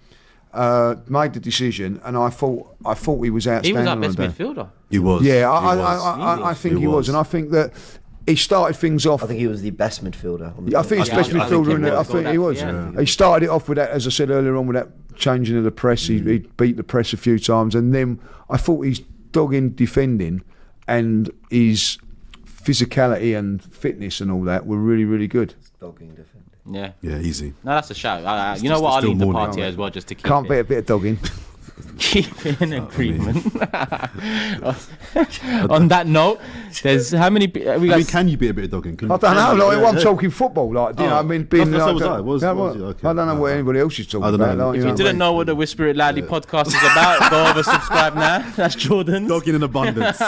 made the decision, and I thought he was outstanding. He was our best midfielder. He was. Yeah, I think he was, and I think that he started things off. I think he was the best midfielder. I think he's the best midfielder. I think he was. Yeah. He started it off with that, as I said earlier on, with that changing of the press. He beat the press a few times, and then I thought his dogging defending and his physicality and fitness and all that were really, really good. Dogging defending. Yeah, easy. No, that's a shout. You know what? I'll leave the party as well, just to keep Can't beat a bit of dogging. Keep in agreement. On that note, there's how many? Can you be a bit of dogging? I don't know. I'm talking football. I don't know what anybody else is talking about. If you didn't know what the Whisper It Loudly podcast is about, go over, subscribe now. That's Jordan. Dogging in abundance.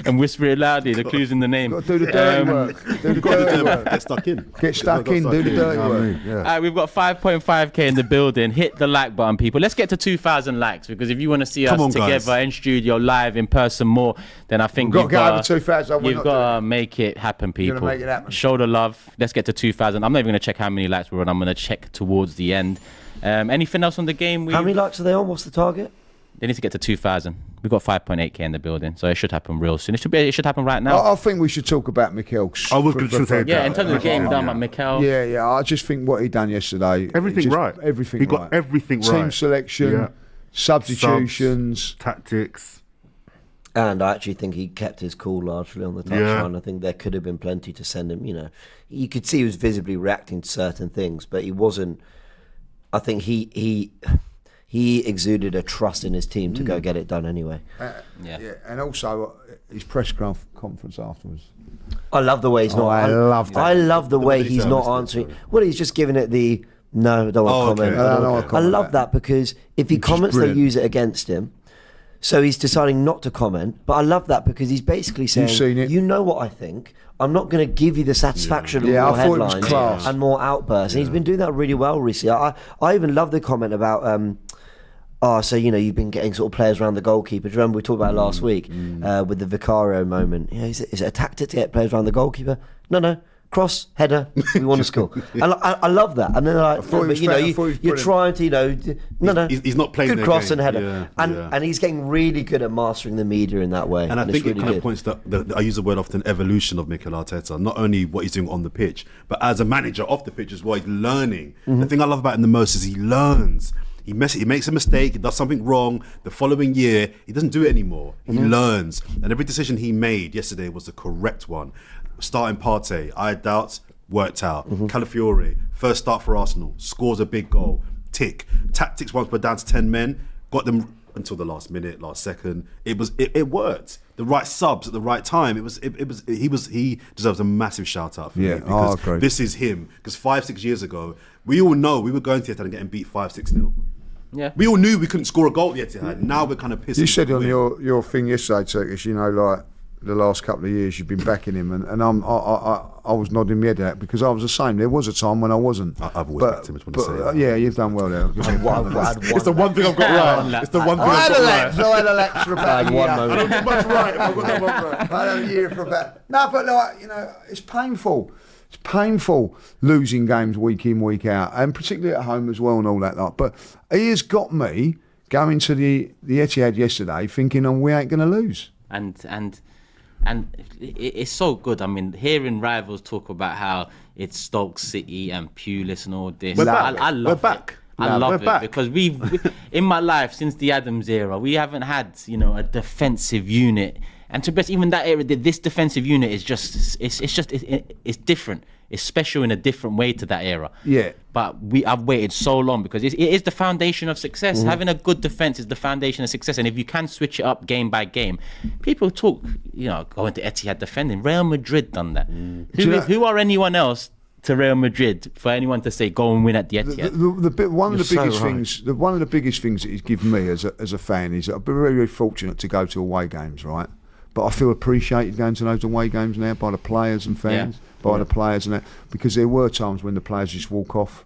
And Whisper It Loudly. The clue's in the name. Got to do the dirty work. Do the dirty work. Get stuck in. Get stuck in. Do the dirty work. We've got 5.5k in the building. Hit the like button, people. Let's get to 2,000 likes, because if you want to see us together in studio, live, in person more, then I think you've got to make it happen, people. Make it happen. Show the love. Let's get to 2,000. I'm not even going to check how many likes we're on. I'm going to check towards the end. Anything else on the game? How many likes are they on? What's the target? They need to get to 2,000. We've got 5.8k in the building, so it should happen real soon. It should happen right now. I think we should talk about Mikel. I was going to say in terms of the game done by Mikel. Yeah. I just think what he done yesterday. Everything right. Everything he got everything right. Team selection, substitutions, tactics. And I actually think he kept his cool largely on the touchline. I think there could have been plenty to send him. You could see he was visibly reacting to certain things, but he wasn't. I think he exuded a trust in his team to go get it done anyway. And also his press conference afterwards. I love the way he's not. I love the way he's not answering. Well, he's just giving it the no. I don't want to comment. I love that, because if he comments, they use it against him. So he's deciding not to comment. But I love that, because he's basically saying, you know what I think. I'm not going to give you the satisfaction of more headlines and more outbursts. And he's been doing that really well recently. I even love the comment about, you've been getting sort of players around the goalkeeper. Do you remember we talked about it last week with the Vicario moment? Is it a tactic to get players around the goalkeeper? No. Cross, header, we want to score. And I love that. And then you're trying to, He's not playing good cross and header. And he's getting really good at mastering the media in that way. And I think it kind of points to, I use the word often, evolution of Mikel Arteta. Not only what he's doing on the pitch, but as a manager off the pitch as well, he's learning. The thing I love about him the most is he learns. He makes a mistake, he does something wrong. The following year, he doesn't do it anymore. He learns. And every decision he made yesterday was the correct one. Starting Partey, I had doubts, worked out. Calafiori, first start for Arsenal, scores a big goal. Tick. Tactics once we're down to 10 men, got them until the last minute, last second. It worked. The right subs at the right time. He deserves a massive shout out for me because this is him. Because 5-6 years ago, we all know we were going to ETIHAD and getting beat 5-6-0. Yeah. We all knew we couldn't score a goal at the ETIHAD. Now we're kind of pissed. You said on your thing yesterday, Turkish, like the last couple of years you've been backing him, and I was nodding my head at because I was the same. There was a time when I wasn't. I've always backed him. I just want to say yeah, you've done well there. It's the one thing I've got right. It's the one thing I've got right. I had a lapse for about a year. I don't get much right. I've got that one right. I had a year for about. No, but it's painful. It's painful losing games week in, week out, and particularly at home as well and all that lot. But he has got me going to the Etihad yesterday thinking, we ain't going to lose. And it's so good. I mean, hearing rivals talk about how it's Stoke City and Pulis and all this. I love it. I love it because we in my life since the Adams era, we haven't had a defensive unit. And to best even that era, this defensive unit is it's different. It's special in a different way to that era. Yeah. But I've waited so long because it is the foundation of success. Having a good defense is the foundation of success. And if you can switch it up game by game, people talk, going to Etihad defending. Real Madrid done that. Who are anyone else to Real Madrid for anyone to say go and win at the Etihad? One of the biggest things that he's given me as a fan is that I've been very, very fortunate to go to away games, right? But I feel appreciated going to those away games now by the players and fans, the players and that, because there were times when the players just walk off.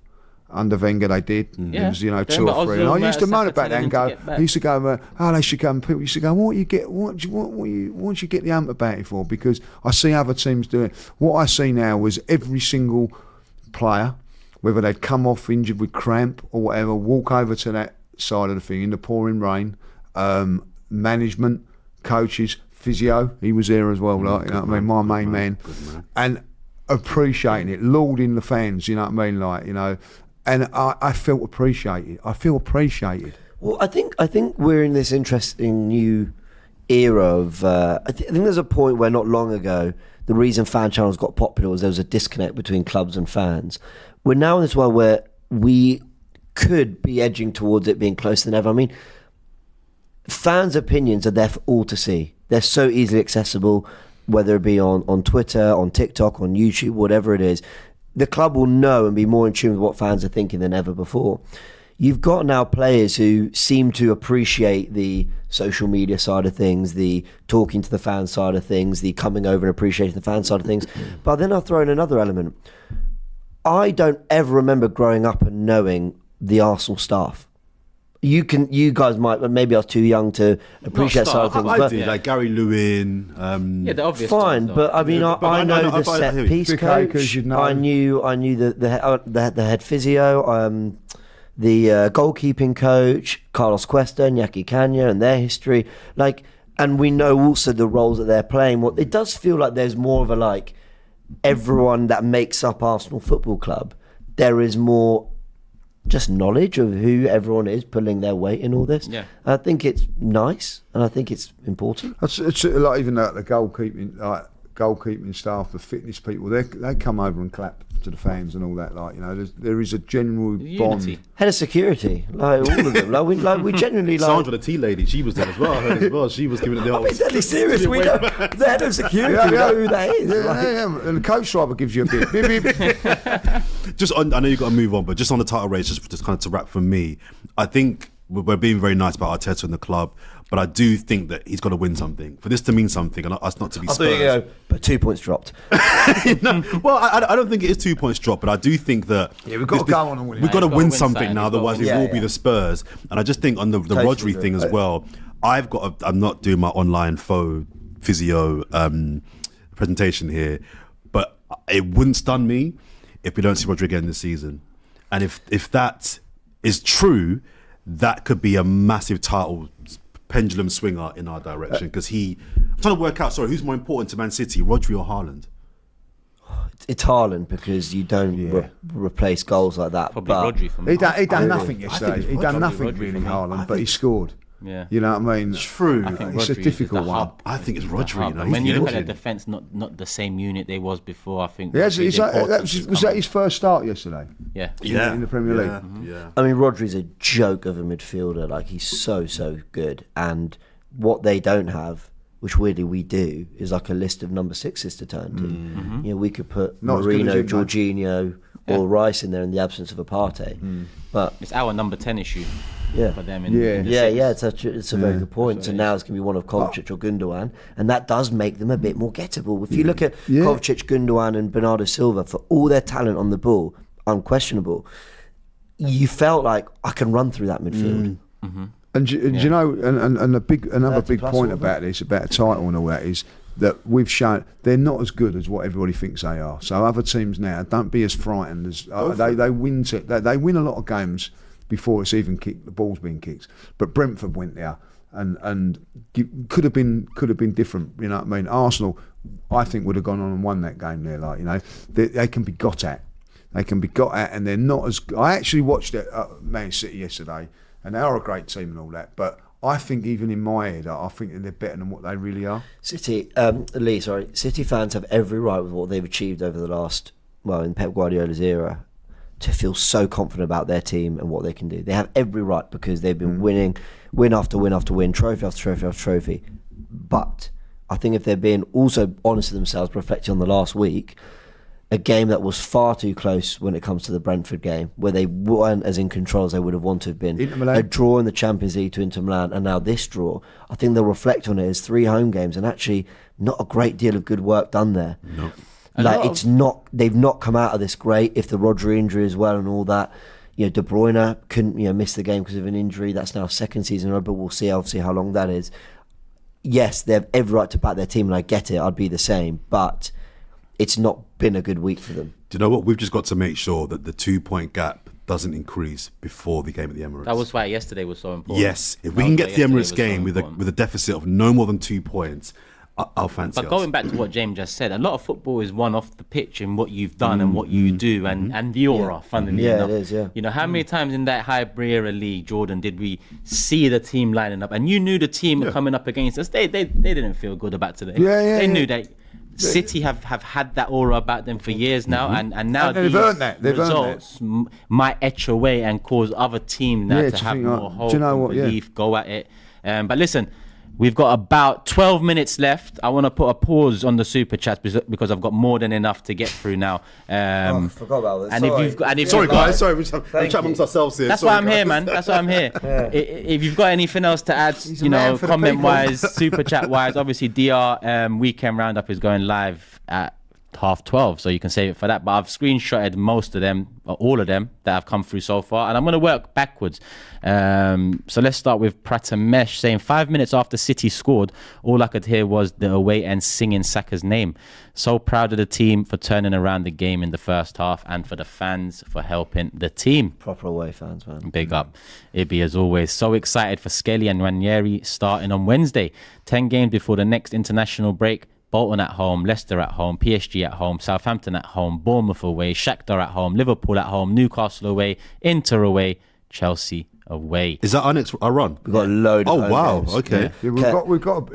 Under Wenger, they did. There was 2 or 3. And I used to moan about that and go. I used to go. They should go. And people used to go. What you get? What you get the ump about it for? Because I see other teams doing it. What I see now was every single player, whether they'd come off injured with cramp or whatever, walk over to that side of the thing in the pouring rain. Management, coaches, physio, he was there as well. My main man, and appreciating it, lauding the fans. You know what I mean? And I felt appreciated. I feel appreciated. Well, I think we're in this interesting new era of. I think there's a point where not long ago, the reason fan channels got popular was there was a disconnect between clubs and fans. We're now in this world where we could be edging towards it being closer than ever. I mean, fans' opinions are there for all to see. They're so easily accessible, whether it be on Twitter, on TikTok, on YouTube, whatever it is. The club will know and be more in tune with what fans are thinking than ever before. You've got now players who seem to appreciate the social media side of things, the talking to the fan side of things, the coming over and appreciating the fan side of things. But then I'll throw in another element. I don't ever remember growing up and knowing the Arsenal staff. You guys might, maybe I was too young to appreciate side of things. I did, like Gary Lewin. The obvious. Fine, but I mean, I know the set piece coach. I knew the head physio, the goalkeeping coach, Carlos Cuesta, Iñaki Caña, and their history. And we know also the roles that they're playing. Well, it does feel like there's more of a everyone that makes up Arsenal Football Club. There is more just knowledge of who everyone is pulling their weight in all this. Yeah. I think it's nice and I think it's important. It's like even the goalkeeping staff, the fitness people, they come over and clap to the fans and all that. There is a general bond. Head of security, all of them. We genuinely Sandra, the tea lady, she was there as well. I heard as well. She was giving it the whole. I'm deadly serious. We know the head of security. We know who that is. And the coach driver gives you a bit. I know you've got to move on, but just on the title race, just kind of to wrap for me, I think we're being very nice about Arteta and the club, but I do think that he's got to win something for this to mean something, and us not to be Spurs. But 2 points dropped. Well, I don't think it is 2 points dropped, but I do think that we've got to go on and win. We've got to win something now, otherwise we will be the Spurs. And I just think on the Rodri thing as well, I'm not doing my online physio presentation here, but it wouldn't stun me if we don't see Rodri again this season. And if that is true, that could be a massive title pendulum swinger in our direction, because I'm trying to work out, who's more important to Man City, Rodri or Harland? it's Harland because you don't replace goals like that. Probably but Rodri for me. He done nothing yesterday. He done nothing Rodri really, for me. Harland, but he scored. Yeah. You know what I mean? It's true. I think It's a Rodri is difficult the one. hub. I think it's He's the Rodri. hub. You know, And when you look at engine. the defence, not the same unit they was before. I think. Yes, Rodri's importance was has that come his first start yesterday? Yeah. In the Premier League. Yeah. I mean, Rodri's a joke of a midfielder. Like, he's so good. And what they don't have, which weirdly we do, is like a list of number sixes to turn to. You know, we could put Not as good Marino, as you, mate. Jorginho, or Rice in there in the absence of a Partey. But It's our number 10 issue yeah, for them. In the yeah, six. it's a very good point. So now it's going to be one of Kovacic or Gundogan, and that does make them a bit more gettable. If you look at Kovacic, Gundogan, and Bernardo Silva, for all their talent on the ball, unquestionable, you felt like I can run through that midfield. And do you know, and another big plus point all about this, about a title and all that, is that we've shown they're not as good as what everybody thinks they are. So other teams now, don't be as frightened as they win. They win a lot of games before it's even kicked. The ball's been kicked. But Brentford went there and could have been different. You know what I mean? Arsenal, I think, would have gone on and won that game there. Like, you know, they can be got at. They can be got at, and they're not as. I actually watched it at Man City yesterday. And they are a great team and all that, but I think even in my head, I think that they're better than what they really are. City fans have every right with what they've achieved over the last, in Pep Guardiola's era, to feel so confident about their team and what they can do. They have every right because they've been winning, win after win after win, trophy after trophy after trophy. But I think if they're being also honest with themselves, reflecting on the last week, a game that was far too close when it comes to the Brentford game, where they weren't as in control as they would have wanted to have been. Inter Milan. A draw in the Champions League to Inter Milan, and now this draw. I think they'll reflect on it as 3 home games, and actually not a great deal of good work done there. No. They've not come out of this great. If the Rodri injury as well and all that, you know, De Bruyne couldn't miss the game because of an injury. That's now 2nd season in a row, but we'll see obviously how long that is. Yes, they have every right to back their team, and I get it. I'd be the same, but it's not been a good week for them. Do you know what? We've just got to make sure that the 2-point gap doesn't increase before the game at the Emirates. That was why yesterday was so important. Yes, if we can get to the Emirates game with a deficit of no more than 2 points, I'll fancy But going back to what James just said, a lot of football is won off the pitch and what you've done and what you do and the aura, funnily enough. It is, yeah. You know, how many times in that Highbury league, Jordan, did we see the team lining up? And you knew the team were coming up against us. They didn't feel good about today. They knew that City have had that aura about them for years now, and now And they've earned that. They've earned results might etch away and cause other teams now to have more hope, belief, go at it. But listen, we've got about 12 minutes left. I want to put a pause on the super chats because I've got more than enough to get through now. I forgot about this. And if Sorry, guys. Sorry, we're chatting amongst ourselves here. That's why I'm here, man. That's why I'm here. If you've got anything else to add, comment-wise, super chat-wise, obviously DR Weekend Roundup is going live at 12:30, so you can save it for that. But I've screenshotted most of them, or all of them, that have come through so far, and I'm going to work backwards. So let's start with Pratamesh saying 5 minutes after City scored, all I could hear was the away end singing Saka's name. So proud of the team for turning around the game in the first half, and for the fans for helping the team. Proper away fans, man. Big up. Ibby, as always, so excited for Skelly and Ranieri starting on Wednesday. 10 games before the next international break. Bolton at home, Leicester at home, PSG at home, Southampton at home, Bournemouth away, Shakhtar at home, Liverpool at home, Newcastle away, Inter away, Chelsea away. Is that our run? We've got a load of home games. Okay. Yeah, we've got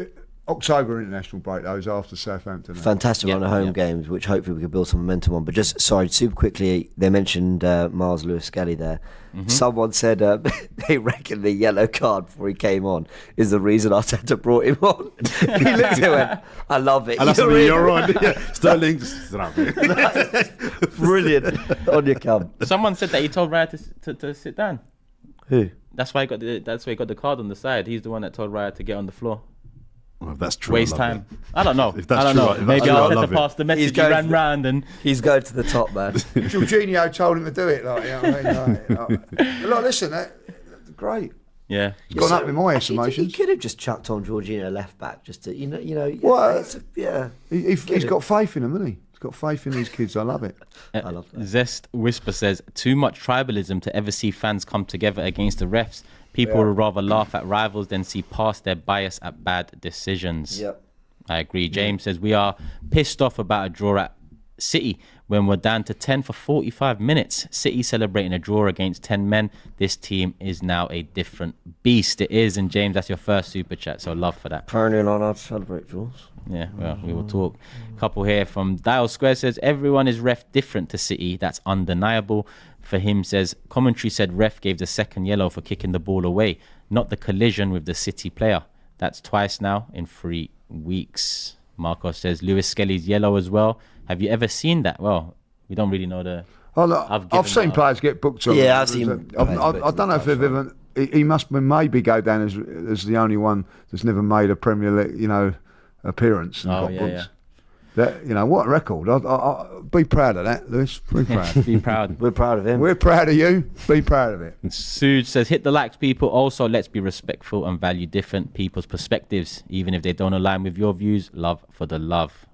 October international break, those after Southampton. Fantastic run of home games, which hopefully we could build some momentum on. But just, sorry, super quickly, they mentioned Miles Lewis-Skelly there. Someone said they reckon the yellow card before he came on is the reason Arteta brought him on. He looked at it and went, I love it. You're on. Yeah. Sterling, just brilliant. On your cam. Someone said that he told Raya to sit down. Who? That's why he got the card on the side. He's the one that told Raya to get on the floor. Well, if that's true, Waste time. I don't know. If that's I don't true, know. if that's Maybe true, I Arteta love it. passed the message, he ran round and... He's going to the top, man. Jorginho told him to do it. Like, you know what I mean? Like, listen, that's great. Yeah. It's gone up with my estimations. He could have just chucked on Jorginho left back just to, you know. Well, yeah. He's got faith in them, hasn't he? He's got faith in these kids. I love it. I love that. Zest Whisper says, too much tribalism to ever see fans come together against the refs. People would rather laugh at rivals than see past their bias at bad decisions. Yep. I agree. James says, we are pissed off about a draw at City when we're down to 10 for 45 minutes. City celebrating a draw against 10 men. This team is now a different beast. It is. And James, that's your first super chat, so love for that. Apparently not allowed to celebrate draws. Yeah, well, we will talk. Couple here from Dial Square says, everyone is ref different to City. That's undeniable. For him says, commentary said ref gave the second yellow for kicking the ball away, not the collision with the City player. That's twice now in 3 weeks. Marcos says, Lewis Skelly's yellow as well. Have you ever seen that? Well, we don't really know the... Oh, look, I've seen players get booked on. Yeah, I've seen. I don't know if they've ever... He must maybe go down as the only one that's never made a Premier League, appearance. And got booked. That, what a record. I'd be proud of that, Lewis. Be proud. Be proud. We're proud of him. We're proud of you. Be proud of it. Suj says, hit the likes, people. Also, let's be respectful and value different people's perspectives, even if they don't align with your views. Love for the love.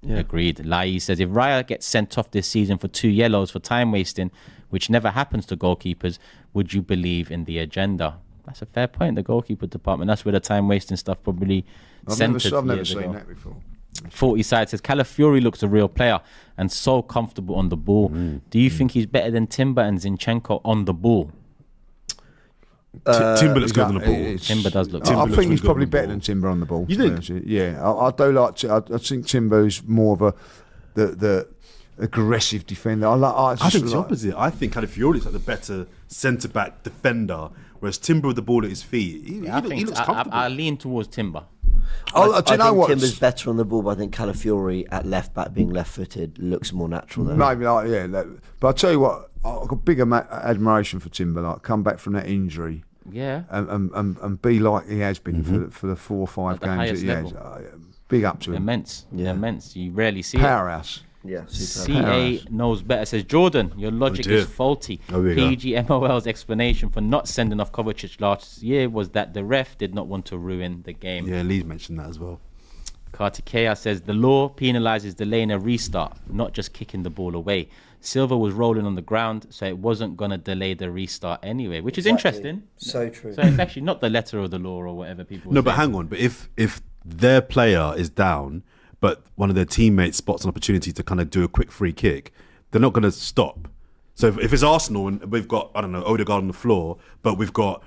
Yeah. Agreed. Lai says, if Raya gets sent off this season for 2 yellows for time wasting, which never happens to goalkeepers, would you believe in the agenda? That's a fair point. The goalkeeper department, that's where the time wasting stuff probably centered. I've never seen that before. 40 side says, Calafiori looks a real player and so comfortable on the ball. Do you think he's better than Timber and Zinchenko on the ball? Timber looks good on the ball. Timber does look. I think he's probably better than Timber on the ball. You think? Yeah, I do like. I think Timber's more of the aggressive defender. I think it's the opposite. I think Calafiori is like the better centre back defender, whereas Timber with the ball at his feet, he looks comfortable. I lean towards Timber. I think Timber's better on the ball, but I think Calafiori at left back, being left-footed, looks more natural there. Maybe, but I tell you what, I've got big admiration for Timber. Like, come back from that injury, and be like he has been for the 4 or 5 games that he has. Big up to him. Immense, immense. You rarely see powerhouse. Yeah, CA knows better. Says, Jordan, your logic is faulty. PGMOL's explanation for not sending off Kovacic last year was that the ref did not want to ruin the game. Yeah, Lee mentioned that as well. Kartikeya says, the law penalises delaying a restart, not just kicking the ball away. Silva was rolling on the ground, so it wasn't going to delay the restart anyway, which is interesting. So true. So it's actually not the letter of the law or whatever people No, but hang on. But if their player is down, but one of their teammates spots an opportunity to kind of do a quick free kick, they're not going to stop. So if it's Arsenal and we've got, I don't know, Odegaard on the floor, but we've got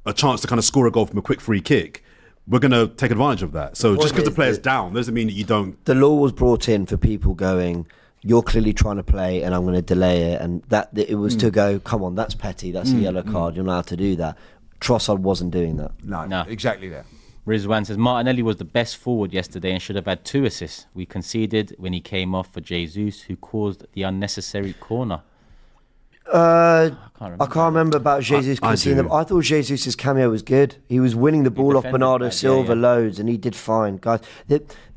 a chance to kind of score a goal from a quick free kick, we're going to take advantage of that. So just because the player's down doesn't mean that you don't... The law was brought in for people going, you're clearly trying to play and I'm going to delay it. And that it was to go, come on, that's petty, that's a yellow card, you're not allowed to do that. Trossard wasn't doing that. No, exactly that. Rizwan says, Martinelli was the best forward yesterday and should have had 2 assists. We conceded when he came off for Jesus, who caused the unnecessary corner. I can't remember about Jesus conceding them. I thought Jesus' cameo was good. He was winning the ball off Bernardo Silva loads, and he did fine, guys.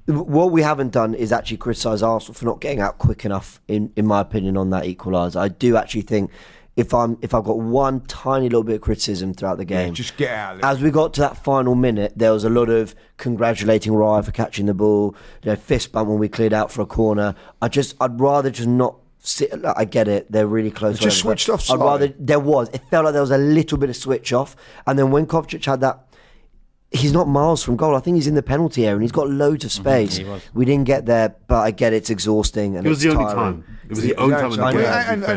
What we haven't done is actually criticise Arsenal for not getting out quick enough, in my opinion, on that equaliser. I do actually think if I've got one tiny little bit of criticism throughout the game, just get out of it. As we got to that final minute, there was a lot of congratulating Raya for catching the ball, fist bump when we cleared out for a corner. I'd rather just not sit. I get it, they're really close. Just switched off slightly. It felt like there was a little bit of switch off, and then when Kovacic had that, he's not miles from goal. I think he's in the penalty area and he's got loads of space. We didn't get there, but I get it's exhausting and it was the only time. It was the only time in the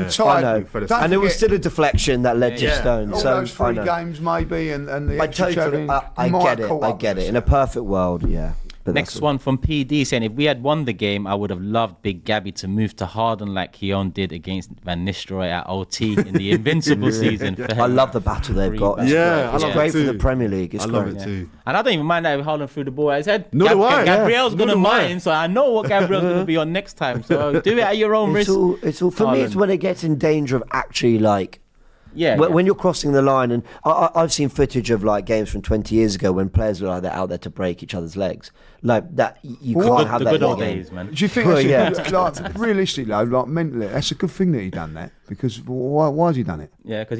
game. And it was still a deflection that led to Stone. All so those 3 games maybe, and the extra challenge. I get it. In a perfect world, yeah. But next one from PD saying, if we had won the game, I would have loved Big Gabby to move to Harland like Keown did against Van Nistelrooy at OT in the Invincible season. I love the battle they've got. It's great for the Premier League. I love it too. And I don't even mind that Harland threw the ball at his head. Gabriel's going to mind, so I know what Gabriel's going to be on next time. So do it at your own risk. It's all for me. It's when it gets in danger of actually when you're crossing the line, and I've seen footage of games from 20 years ago when players were they're out there to break each other's legs. Like that, you can't have that. The good old days, man. Do you think realistically, mentally, that's a good thing that he done that? Because why has he done it? Yeah, because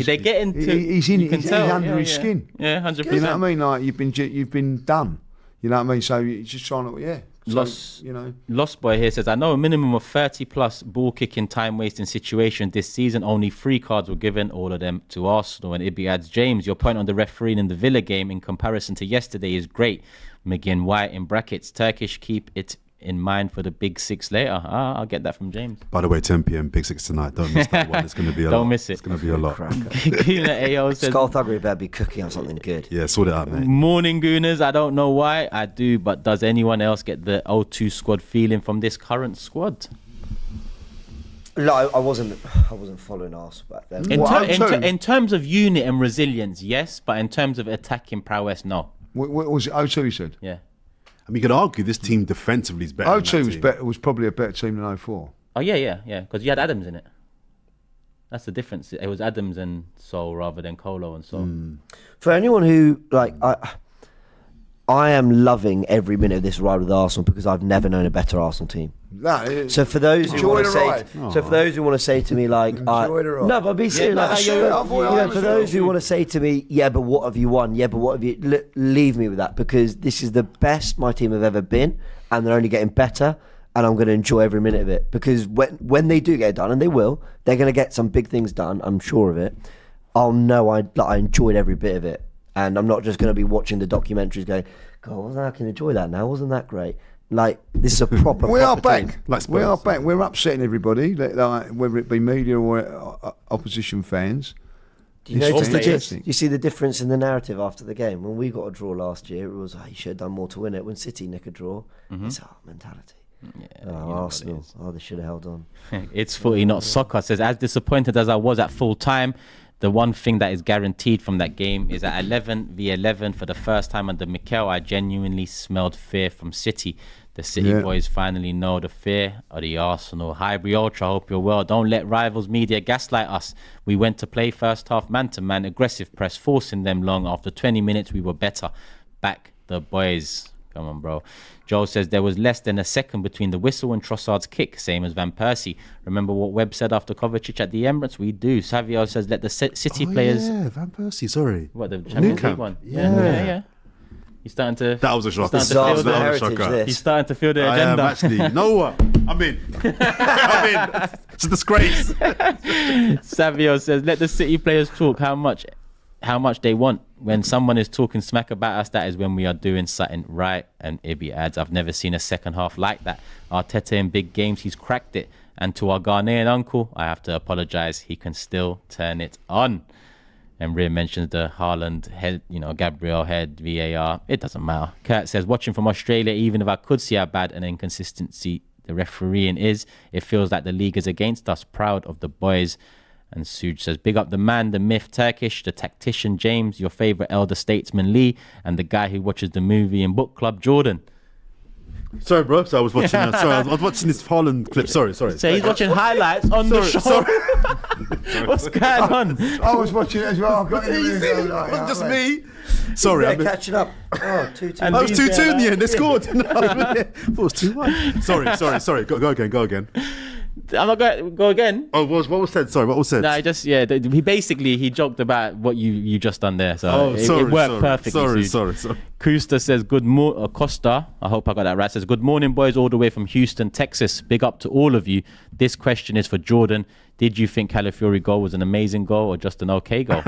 they get into. He's under his skin. Yeah, 100%. You know what I mean? Like you've been done. You know what I mean? So you're just trying to Lost Boy here says, I know a minimum of 30 plus ball kicking time wasting situation this season. Only 3 cards were given, all of them to Arsenal. And Ibby adds, James, your point on the refereeing in the Villa game in comparison to yesterday is great. McGinn White in brackets, Turkish keep it in mind for the Big Six later? I'll get that from James. By the way, 10 p.m. Big Six tonight. Don't miss that one. It's going to be a lot. Don't miss it. It's going to be a lot. Goona AO says, Skullduggery better be cooking on something good. Yeah, sort it out, mate. morning Gooners. I don't know why I do, but does anyone else get the O2 squad feeling from this current squad? No, I wasn't following Arsenal back then. In terms of unit and resilience, yes, but in terms of attacking prowess, no. What was it? O2 you said? Yeah. I mean, you could argue this team defensively is better. O2 was probably a better team than 04. Oh yeah, because you had Adams in it. That's the difference. It was Adams and Sol rather than Colo and Sol. For anyone who I am loving every minute of this ride with Arsenal because I've never known a better Arsenal team. So for those who want to say to me like, no, but be serious. For those who want to say to me, yeah, but what have you won? Yeah, but what have you? Leave me with that, because this is the best my team have ever been, and they're only getting better, and I'm going to enjoy every minute of it, because when they do get it done, and they will, they're going to get some big things done. I'm sure of it. I'll know I enjoyed every bit of it, and I'm not just going to be watching the documentaries going, God, I can enjoy that now. Wasn't that great? Like, this is a proper. We are back. We are back. We're upsetting everybody, whether it be media or opposition fans. Do you see the difference in the narrative after the game? When we got a draw last year, it was, you should have done more to win it. When City nick a draw, it's our mentality. Yeah, Arsenal. They should have held on. It's footy, not soccer. Says, as disappointed as I was at full time, the one thing that is guaranteed from that game is at 11v11 for the first time under Mikel, I genuinely smelled fear from City. The City boys finally know the fear of the Arsenal. Hi, Ultra, hope you're well. Don't let rivals media gaslight us. We went to play first half man-to-man, aggressive press, forcing them long. After 20 minutes, we were better. Back the boys. Come on, bro. Joel says there was less than a second between the whistle and Trossard's kick, same as Van Persie. Remember what Webb said after Kovacic at the Emirates? We do. Savio says let the City players... Yeah, Van Persie, sorry. What, the Champions League one? Yeah. He's starting to... That was a shocker. He's starting to feel the agenda. I am actually. You know what? I mean, it's a disgrace. Savio says let the City players talk how much they want. When someone is talking smack about us, that is when we are doing something right. And Ibi adds, I've never seen a second half like that. Arteta in big games, he's cracked it. And to our Ghanaian uncle, I have to apologise. He can still turn it on. And Rhea mentions the Harland head, Gabriel head, VAR. It doesn't matter. Kurt says, watching from Australia, even if I could see how bad an inconsistency the refereeing is, it feels like the league is against us. Proud of the boys. And Suj says, big up the man, the myth Turkish, the tactician James, your favourite elder statesman Lee, and the guy who watches the movie and book club Jordan. Sorry, bro. So I was watching. I was watching this Harland clip. Sorry. So he's watching highlights on the show. What's going on? I was watching it as well. It wasn't just me. Sorry, I'm catching up. 2-2. I was 2-2 in the end. They scored. I thought it was 2-1. Sorry. Go again. I'm not going to go again. Oh, what was said? Sorry, what was said? No, he joked about what you just done there. So it worked perfectly. Sorry. Costa says, Costa, I hope I got that right, says, good morning, boys, all the way from Houston, Texas. Big up to all of you. This question is for Jordan. Did you think Calafiori goal was an amazing goal or just an okay goal?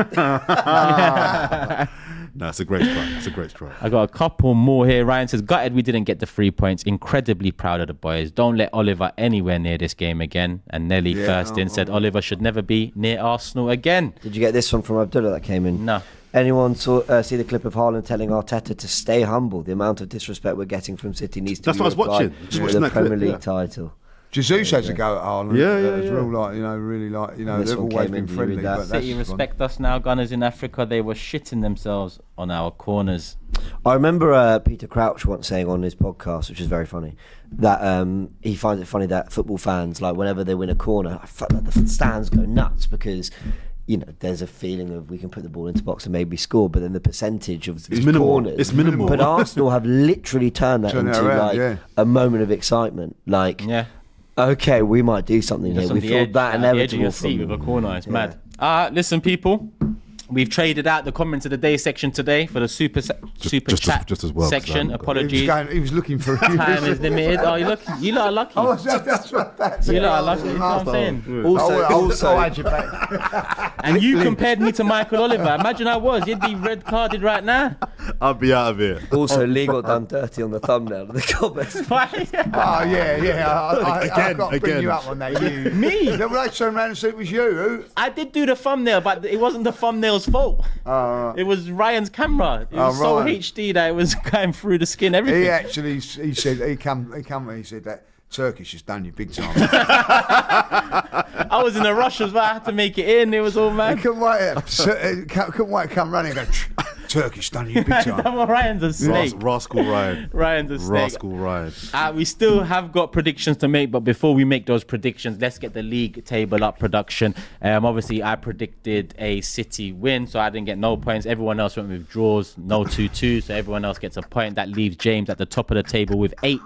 No, it's a great try. I got a couple more here. Ryan says, gutted we didn't get the 3 points. Incredibly proud of the boys. Don't let Oliver anywhere near this game again. And Nelly said Oliver should never be near Arsenal again. Did you get this one from Abdullah that came in? No. Anyone see the clip of Harland telling Arteta to stay humble? The amount of disrespect we're getting from City needs to be applied to the Premier League title. Jesus has a go at Harland. It's real, they've always been friendly. But City respect us now. Gunners in Africa, they were shitting themselves on our corners. I remember Peter Crouch once saying on his podcast, which is very funny, that he finds it funny that football fans, like whenever they win a corner, the stands go nuts because there's a feeling of we can put the ball into box and maybe score, but then the percentage of corners, it's minimal. But Arsenal have literally turned that into a moment of excitement. Okay, we might do something here. We thought that inevitable with a corner. It's mad. Listen, people. We've traded out the comments of the day section today for the super chat just as well, section. Apologies. He was looking for Time is limited. Oh, you lot are lucky. Oh, that's You lot are lucky. You know what I'm saying? Also, And you compared me to Michael Oliver. Imagine I was. You'd be red carded right now. I'll be out of here. also, Lee got done dirty on the thumbnail of the comments. Oh, yeah. I've got to bring Again. you up on that. You. Me? Then when I turned around and said it was you, who? I did do the thumbnail, but it wasn't the thumbnail's fault. It was Ryan's camera. It was so Ryan. HD that it was going through the skin, everything. He actually, he said, he come he said that Turkish has done you big time. I was in a rush as well. I had to make it in. It was all He mad. couldn't wait to come running and go, Turkish done you big time. Well, Ryan's a snake. Rascal Ryan. Ryan's a snake. Rascal Ryan. We still have got predictions to make, but before we make those predictions, let's get the league table up production. Obviously, I predicted a City win, so I didn't get no points. Everyone else went with draws, no 2-2, so everyone else gets a point. That leaves James at the top of the table with 8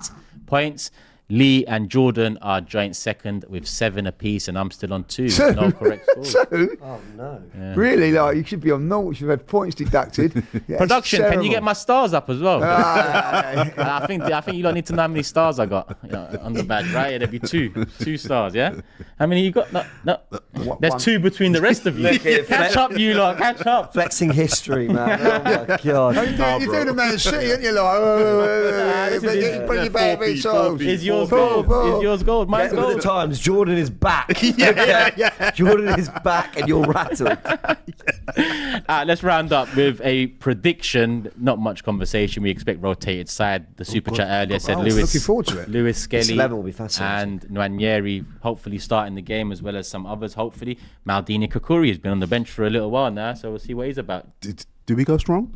points. Lee and Jordan are joint second with 7 apiece, and I'm still on 2. No correct scores. Oh no! Really, like you should be on 0. You've had points deducted. Yeah, Production, can you get my stars up as well? Ah, I think you don't need to know how many stars I got on the badge, right? There'd be 2 stars, yeah. How many you got? No. There's 2 between the rest of you. Catch up, you lot. Catch up. Flexing history, man. Oh my god! you're doing the Man City, aren't you? Like, bring you back, Is yours gold? Is yours gold? Mine's Get with the gold. times. Jordan is back. yeah. Jordan is back, and you're rattled. Let's round up with a prediction. Not much conversation. We expect rotated side. The super chat earlier said Lewis. Looking forward to it. Lewis This Skelly 11 will be fascinating. and Nwaneri hopefully starting the game, as well as some others. Hopefully, Maldini Kakuri has been on the bench for a little while now, so we'll see what he's about. Do we go strong?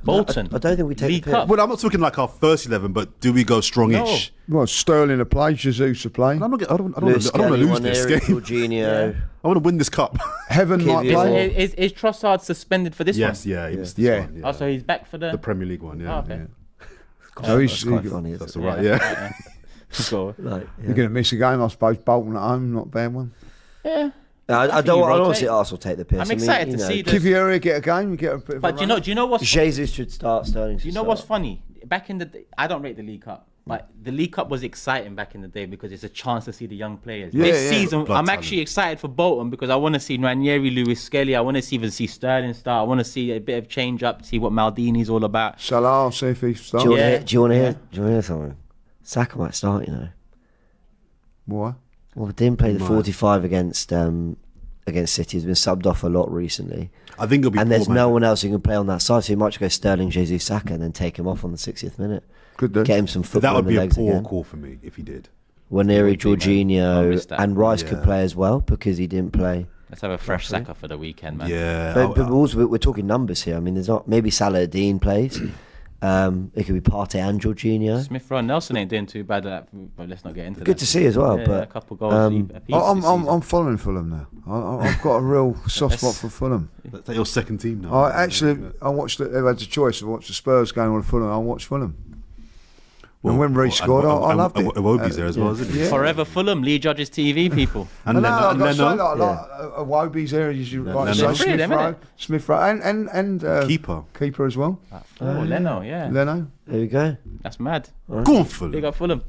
Bolton. I don't think we take League the piss. Cup. Well, I'm not talking like our first 11, but do we go strongish? Well, Sterling to play, Jesus to play. I don't want to Lewis lose this Skelly, game. Jorginho. I want to win this cup. Heaven might Kivio. play. Is Trossard suspended for this Yes, one? yeah, he was Yeah. this one, Oh, so he's back for the. the Premier League one. Yeah, Oh, okay. So That's quite funny, that's isn't all it? right. Yeah. Go. Like, You're going to miss a game, I suppose. Bolton at home, not a bad one. Yeah. I think don't you want to rotate. see Arsenal take the piss. I'm excited to see this. Kivio get a game, we get a bit of But do you know what's Jesus should start. Sterling. Do you know what's funny? Back in the day, I don't rate the League Cup, but the League Cup was exciting back in the day because it's a chance to see the young players. Yeah, This yeah. season, Blood I'm talent. actually excited for Bolton because I want to see Nwaneri, Lewis Skelly. I want to even see Sterling start. I want to see a bit of change up, see what Maldini's all about. Salah, I'll see if he starts. Do you Yeah. want to hear something? Saka might start. You know. Why? Well, we didn't play the 45 against City. He's been subbed off a lot recently. I think it'll be. And there's poor, no man. one else who can play on that side, so you might just go Sterling, Jesus, Saka, and then take him off on the 60th minute. Good do. Get him some That football would in the be a legs poor again. call for me if he did. Waneri, It would be, man. I missed Jorginho, that. and Rice Yeah. could play as well because he didn't play. Let's have a fresh Saka for the weekend, man. Yeah. But also, we're talking numbers here. I mean, there's not maybe Salah-Dean plays. It could be Partey and Jorginho. Smith Rowe and Nelson ain't doing too bad at that, but let's not get into that. Good to see as well. Yeah, but a couple goals apiece this I'm season. following Fulham now. I've got a real soft spot for Fulham. Is that your second team now? I watched. They had the choice to watch the Spurs game or Fulham. I watched Fulham. And when Reece scored, I loved it. Iwobi's there as well, isn't he? yeah. Forever Fulham, Lee Judges TV people. And I've got to say, Leno, like Iwobi's there. As you right Leno. say, Three of them, innit? Smith Rowe, and keeper. as well. Oh, Leno, yeah. Leno. there we go. That's mad. Go on, Fulham. Big up Fulham.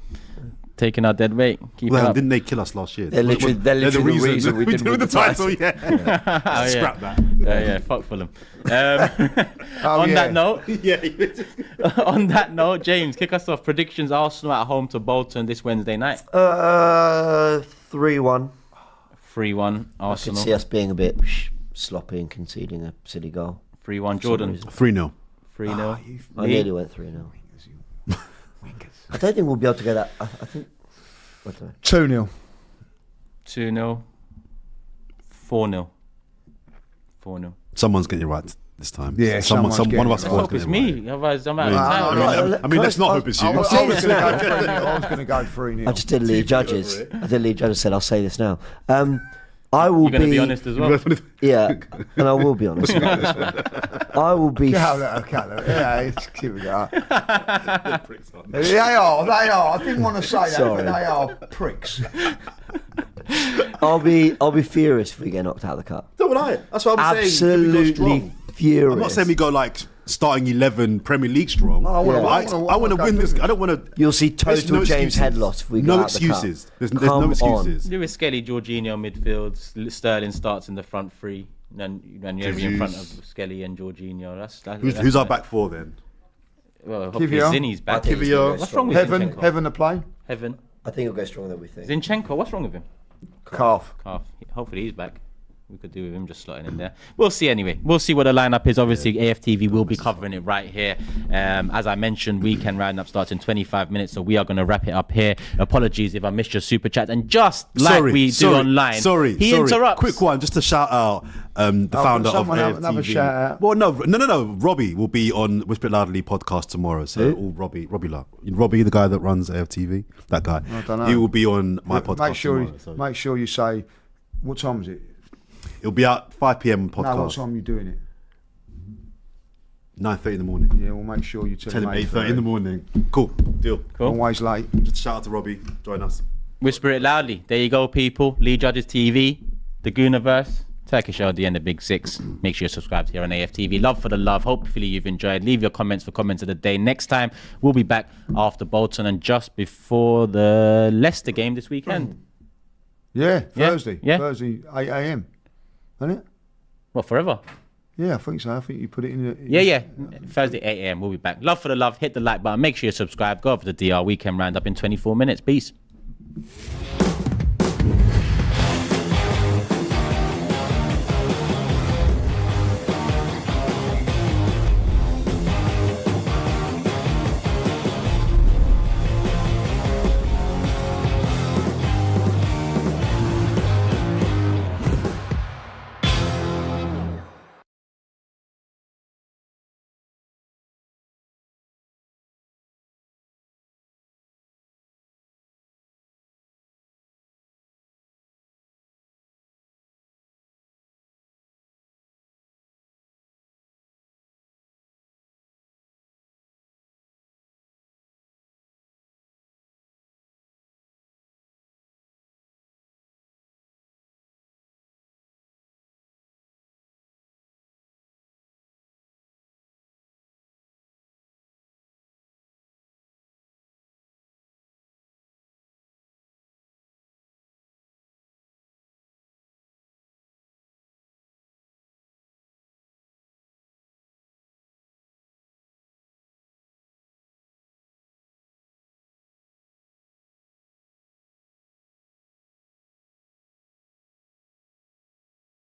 Taking our dead weight. Keep it Well, up. didn't they kill us last year? They're literally the reason we didn't win the title. Yeah. Oh, yeah. Scrap that. Yeah, fuck Fulham. On that note, on that note, James, kick us off. Predictions: Arsenal at home to Bolton this Wednesday night. 3-1. 3-1 I could Arsenal. see us being a bit sloppy and conceding a silly goal. 3-1 Jordan. 3-0. 3-0. I nearly went 3-0. I don't think we'll be able to get that. I think. I don't know. 2-0. 2-0. 4-0. 4-0. Someone's getting it right this time. Yeah, someone's one of getting us it Let's four hope is it's getting it me. right. Otherwise, I'm out I of time. I mean, let's not hope it's you. I was say this now. going to go 3-0. I just did lead judges. Said I'll say this now. I will You're going to be honest as well. Yeah, and I will be honest. I will be. Yeah, keep it going. They are. I didn't want to say that, Sorry. but they are pricks. I'll be furious if we get knocked out of the cup. Don't would I? That's what I'm saying. We go strong. Absolutely furious. I'm not saying we go like starting 11 Premier League strong. No, I want to win this. I don't want to. You'll see total James head loss if we go No out the cup. excuses. There's no excuses. Lewis Skelly, Jorginho midfield. Sterling starts in the front three. And you're in front of Skelly and Jorginho. Who's our back four then? Well, hopefully Kivior. Zinni's back. What's wrong with Heaven Zinchenko? to play. Heaven. I think he'll go stronger than we think. Zinchenko, what's wrong with him? Calf. Hopefully he's back. We could do with him just slotting in there. We'll see anyway. We'll see what the lineup is. Obviously, AFTV will be covering it right here. As I mentioned, weekend roundup starts in 25 minutes, so we are going to wrap it up here. Apologies if I missed your super chat. And just like we do online, he interrupts. Quick one, just to shout out the founder of AFTV. Another shout out. Well, no. Robbie will be on Whisper It Loudly podcast tomorrow. So all Robbie, the guy that runs AFTV, that guy. I don't know. He will be on my podcast tomorrow. Make sure you say, what time is it? It'll be out 5 p.m. podcast. No, what time are you doing it? 9:30 in the morning. Yeah, we'll make sure you tell him 8:30 in the morning. Cool, deal. Always late. Just shout out to Robbie. Join us. Whisper It Loudly. There you go, people. Lee Judges TV, the Gooniverse, Turkish LD and the Big Six. Make sure you're subscribed here on AFTV. Love for the love. Hopefully you've enjoyed. Leave your comments for comments of the day. Next time, we'll be back after Bolton and just before the Leicester game this weekend. Yeah, Thursday. Yeah. Thursday, 8 a.m. Isn't it? What, forever? Yeah, I think so. I think you put it in. Yeah. Thursday, 8 a.m. We'll be back. Love for the love. Hit the like button. Make sure you subscribe. Go over to the DR Weekend Roundup in 24 minutes. Peace.